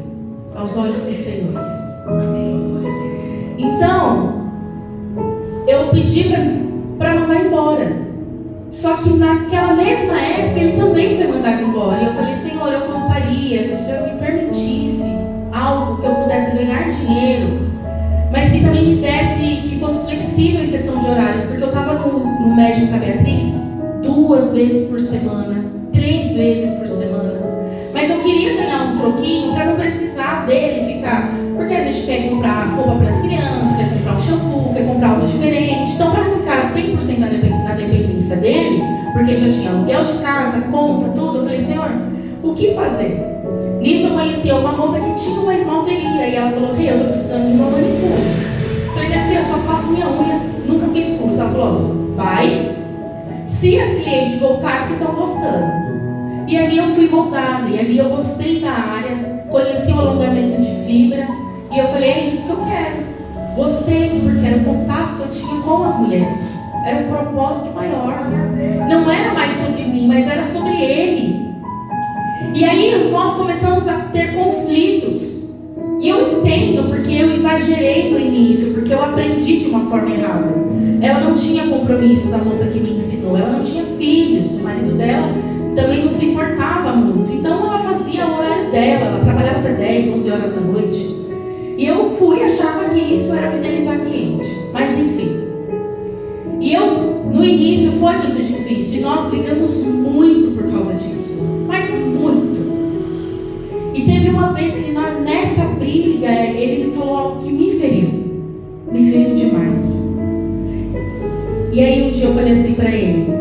aos olhos do Senhor. Então, eu pedi para mandar embora. Só que naquela mesma época ele também foi mandado embora. E eu falei: Senhor, eu gostaria que o Senhor me permitisse algo que eu pudesse ganhar dinheiro, mas que também me desse, que fosse flexível em questão de horários. Porque eu estava no médico com a Beatriz 2 vezes por semana, 3 vezes por semana. Mas eu queria ganhar um troquinho para não precisar dele ficar. Porque a gente quer comprar roupa para as crianças, quer comprar um shampoo, quer comprar algo diferente. Então, para não ficar 100% na dependência dele, porque ele já tinha aluguel de casa, conta, tudo, eu falei: Senhor, o que fazer? Nisso eu conheci uma moça que tinha uma esmalteria. E ela falou: Rê, eu estou precisando de uma manicure. Eu falei: minha filha, eu só faço minha unha, nunca fiz curso. Ela falou: vai, se as clientes voltarem que estão gostando. E ali eu fui moldada, e ali eu gostei da área, conheci o alongamento de fibra, e eu falei: é isso que eu quero. Gostei, porque era o contato que eu tinha com as mulheres, era um propósito maior, não era mais sobre mim, mas era sobre ele. E aí nós começamos a ter conflitos, e eu entendo, porque eu exagerei no início, porque eu aprendi de uma forma errada. Ela não tinha compromissos, a moça que me ensinou, ela não tinha filhos, o marido dela também não se importava muito, então ela fazia o horário dela, ela trabalhava até 10, 11 horas da noite, e eu achava que isso era fidelizar cliente, mas enfim. E no início foi muito difícil, e nós brigamos muito por causa disso, mas muito. E teve uma vez que nessa briga, ele me falou algo que me feriu demais. E aí um dia eu falei assim para ele: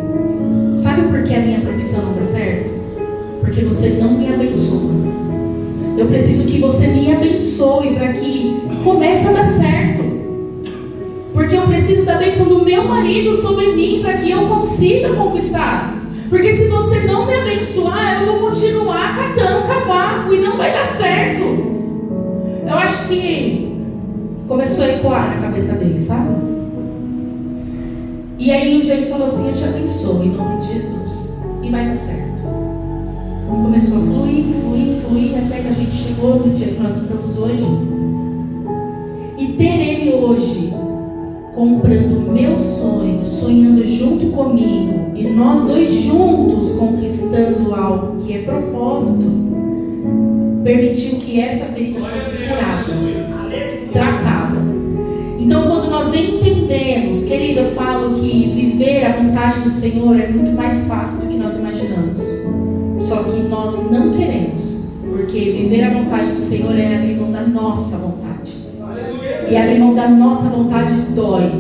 sabe por que a minha profissão não dá certo? Porque você não me abençoa. Eu preciso que você me abençoe para que comece a dar certo. Porque eu preciso da bênção do meu marido sobre mim para que eu consiga conquistar. Porque se você não me abençoar, eu vou continuar catando cavaco e não vai dar certo. Eu acho que começou a ecoar na cabeça dele, sabe? E aí um dia ele falou assim: eu te abençoo em nome de Jesus, e vai dar certo. Começou a fluir, até que a gente chegou no dia que nós estamos hoje. E ter ele hoje comprando meu sonho, sonhando junto comigo, e nós dois juntos conquistando algo que é propósito, permitiu que essa ferida fosse curada, tratada. Então, quando nós nós entendemos, querido, eu falo que viver a vontade do Senhor é muito mais fácil do que nós imaginamos. Só que nós não queremos, porque viver a vontade do Senhor é abrir mão da nossa vontade. E abrir mão da nossa vontade dói.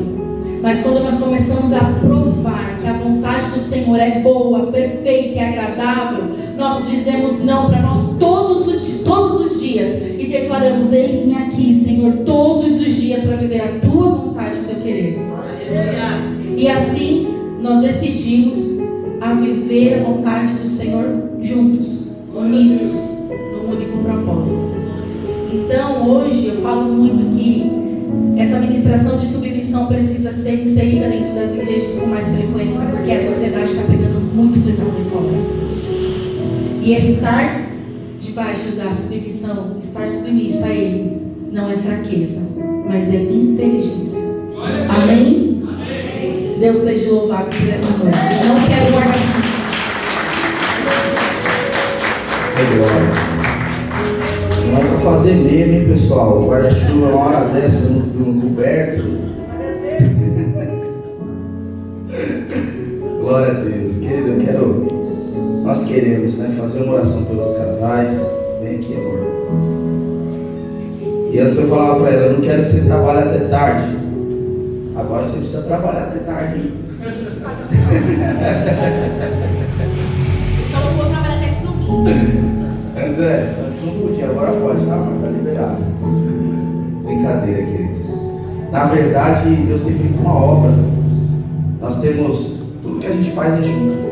Mas quando nós começamos a provar que a vontade do Senhor é boa, perfeita e agradável, nós dizemos não para nós todos os dias e declaramos: eis-me aqui, Senhor, todos os dias para viver a tua vontade e o teu querer. E assim nós decidimos a viver a vontade do Senhor juntos, unidos, num único propósito. Então hoje eu falo muito que essa ministração de submissão precisa ser inserida dentro das igrejas com mais frequência, porque a sociedade está pegando muito pesado de fora. E estar debaixo da submissão, estar submissa a Ele, não é fraqueza, mas é inteligência. Amém? Amém. Deus seja louvado por essa noite. Eu não quero guarda-chuva. Não é para fazer meme, hein, pessoal? Guarda-chuva uma hora dessa no coberto. Glória a Deus. Querido, nós queremos, né, fazer uma oração pelos casais. Vem aqui, amor. E antes eu falava para ela: eu não quero que você trabalhe até tarde. Agora você precisa trabalhar até tarde. Então eu vou trabalhar até de domingo. Antes não podia, agora pode, tá? Mas tá liberado. Brincadeira, queridos. Na verdade, Deus tem feito uma obra. Nós temos, tudo que a gente faz é junto.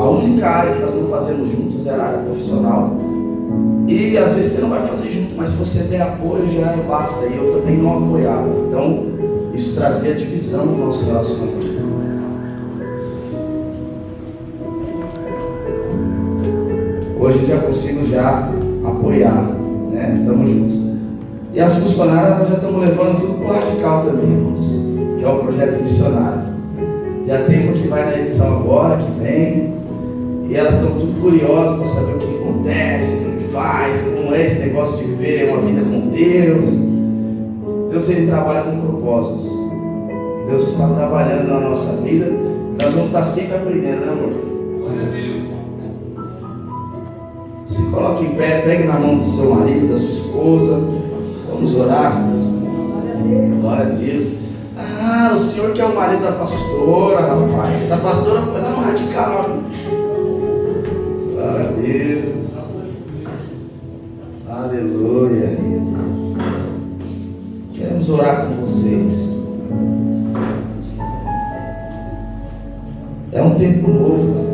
A única área que nós não fazemos juntos é a área profissional. E às vezes você não vai fazer junto, mas se você der apoio já basta. E eu também não apoiava. Então, isso trazia divisão no nosso relacionamento. Hoje já consigo já apoiar, né? Estamos juntos. E as funcionárias nós já estamos levando tudo para o radical também, irmãos, que é o projeto missionário. Já tem uma que vai na edição agora, que vem, e elas estão tudo curiosas para saber o que acontece, o que faz, como é esse negócio de viver uma vida com Deus. Deus, ele trabalha com propósitos. Deus está trabalhando na nossa vida. Nós vamos estar sempre aprendendo, né, amor? Glória a Deus. Se coloque em pé, pegue na mão do seu marido, da sua esposa. Vamos orar. Glória a Deus. Ah, o senhor que é o marido da pastora, rapaz. A pastora foi lá no radical. Glória a Deus. Aleluia. Queremos orar com vocês. É um tempo novo.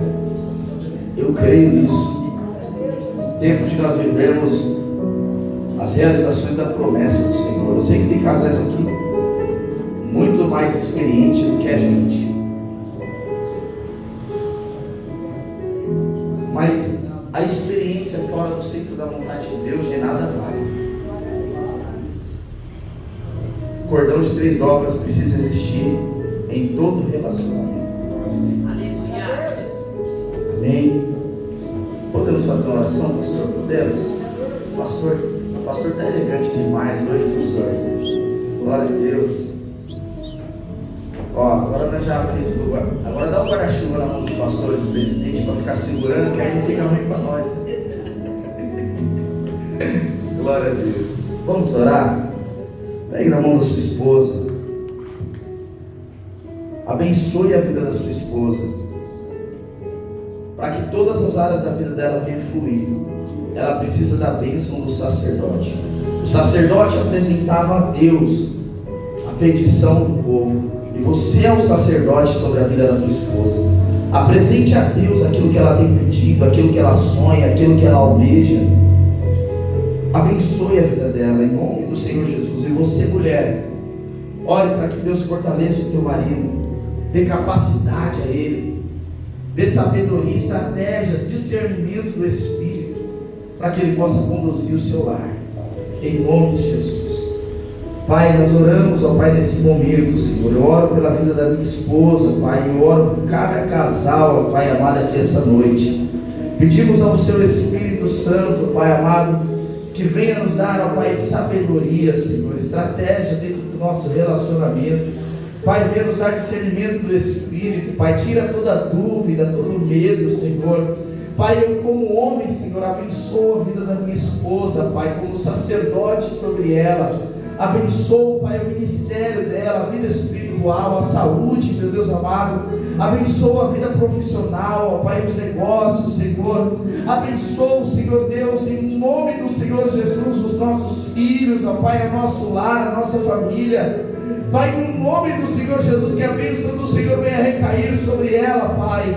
Eu creio nisso. Tempo de nós vivermos as realizações da promessa do Senhor. Eu sei que tem casais aqui muito mais experientes do que a gente, mas a experiência fora do centro da vontade de Deus de nada vale. O cordão de 3 dobras precisa existir em todo relacionamento. Aleluia. Amém. Podemos fazer uma oração, pastor? Podemos? O pastor está elegante demais hoje, pastor. Glória a Deus. Ó, agora nós já fizemos. Agora dá um guarda-chuva na mão dos pastores, do presidente, para ficar segurando, que aí não fica ruim para nós. Glória a Deus. Vamos orar? Pegue na mão da sua esposa. Abençoe a vida da sua esposa, para que todas as áreas da vida dela venham fluir. Ela precisa da bênção do sacerdote. O sacerdote apresentava a Deus a petição do povo. E você é o sacerdote sobre a vida da tua esposa. Apresente a Deus aquilo que ela tem pedido, aquilo que ela sonha, aquilo que ela almeja. Abençoe a vida dela em nome do Senhor Jesus. E você, mulher, ore para que Deus fortaleça o teu marido, dê capacidade a ele, dê sabedoria, estratégias, discernimento do Espírito, para que ele possa conduzir o seu lar, em nome de Jesus. Pai, nós oramos, ó Pai, nesse momento, Senhor. Eu oro pela vida da minha esposa, Pai. Eu oro por cada casal, ó Pai amado, aqui esta noite. Pedimos ao Seu Espírito Santo, Pai amado, que venha nos dar, ó Pai, sabedoria, Senhor, estratégia dentro do nosso relacionamento. Pai, venha nos dar discernimento do Espírito, Pai, tira toda dúvida, todo medo, Senhor. Pai, eu como homem, Senhor, abençoa a vida da minha esposa, Pai, como sacerdote sobre ela. Abençoa, Pai, o ministério dela, a vida espiritual, a saúde, meu Deus amado. Abençoa a vida profissional, ó Pai, os negócios, Senhor. Abençoa, Senhor Deus, em nome do Senhor Jesus, os nossos filhos, ó Pai, o nosso lar, a nossa família. Pai, em nome do Senhor Jesus, que a bênção do Senhor venha recair sobre ela, Pai.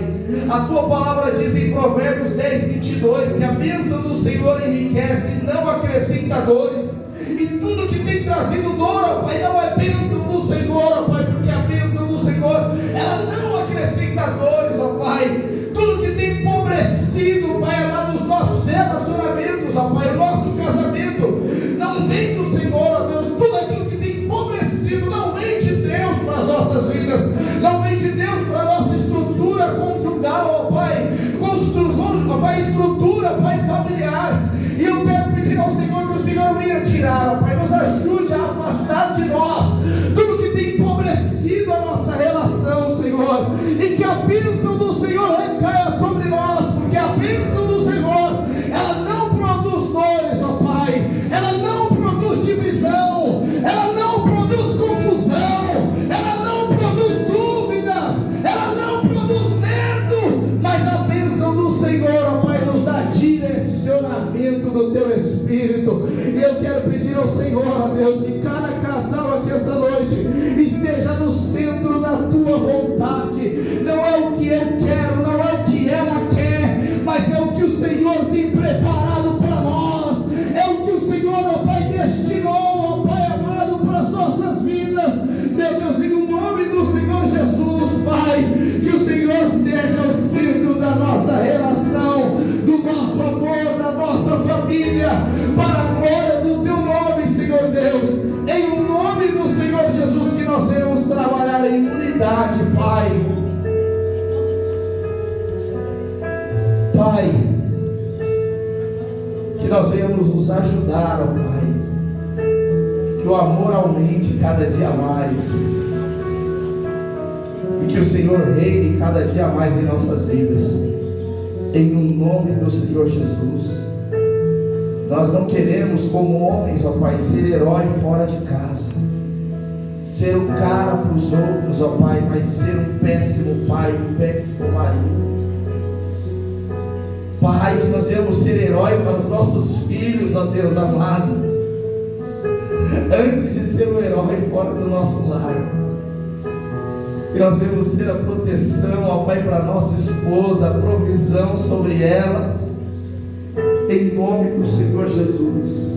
A tua palavra diz em Provérbios 10:22 que a bênção do Senhor enriquece e não acrescenta dores. E tudo que tem trazido dor, ó Pai, não é bênção do Senhor, ó Pai, porque a bênção do Senhor, ela não acrescenta dores, ó Pai. Tudo que tem empobrecido, Pai amado, os nossos relacionamentos, ó Pai, o nosso casamento, não vem do Senhor, ó Deus. Tudo aquilo que tem empobrecido não vem de Deus para as nossas vidas, não vem de Deus para a nossa estrutura conjugal, ó Pai, ó Pai, estrutura, Pai, familiar. E eu quero pedir ao Senhor que o Senhor venha tirar, ó Pai, nos ajude a afastar de nós tudo que tem empobrecido a nossa relação, Senhor, e que a bênção do Senhor recaia sobre nós, porque a bênção do Senhor, ela não produz dores, ó Pai, ela não produz divisão, ela não produz confusão, ela não produz dúvidas, ela não produz medo, mas a bênção do Senhor, ó Pai, nos dá direcionamento do Teu Espírito. E eu quero pedir ao Senhor, ó Deus, que cada casal aqui essa noite esteja no centro da Tua vontade. Não é o que eu quero, não é o que ela quer, mas é o que o Senhor tem preparado para nós, é o que o Senhor, ó Pai, destinou, ó Pai amado, para as nossas vidas. Meu Deus, em nome do Senhor Jesus, Pai, que o Senhor seja o centro da nossa relação, do nosso amor, da nossa família, para a glória do Teu nome, Senhor Deus. Em nome do Senhor Jesus, que nós venhamos trabalhar em unidade, Pai. Pai, que nós venhamos nos ajudar, ó Pai, que o amor aumente cada dia mais, e que o Senhor reine cada dia mais em nossas vidas, em nome do Senhor Jesus. Nós não queremos, como homens, ó Pai, ser herói fora de casa, ser um cara para os outros, ó Pai, mas ser um péssimo pai, um péssimo marido. Pai, que nós venhamos ser herói para os nossos filhos, ó Deus amado, antes de ser um herói fora do nosso lar. Que nós venhamos ser a proteção, ó Pai, para a nossa esposa, a provisão sobre elas, em nome do Senhor Jesus.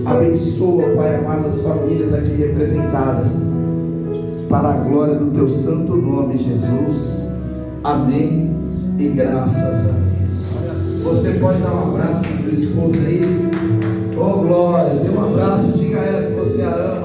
Abençoa, Pai amado, as famílias aqui representadas, para a glória do Teu santo nome, Jesus. Amém e graças a Deus. Você pode dar um abraço para a tua esposa aí? Oh glória, dê um abraço, diga a ela que você a ama.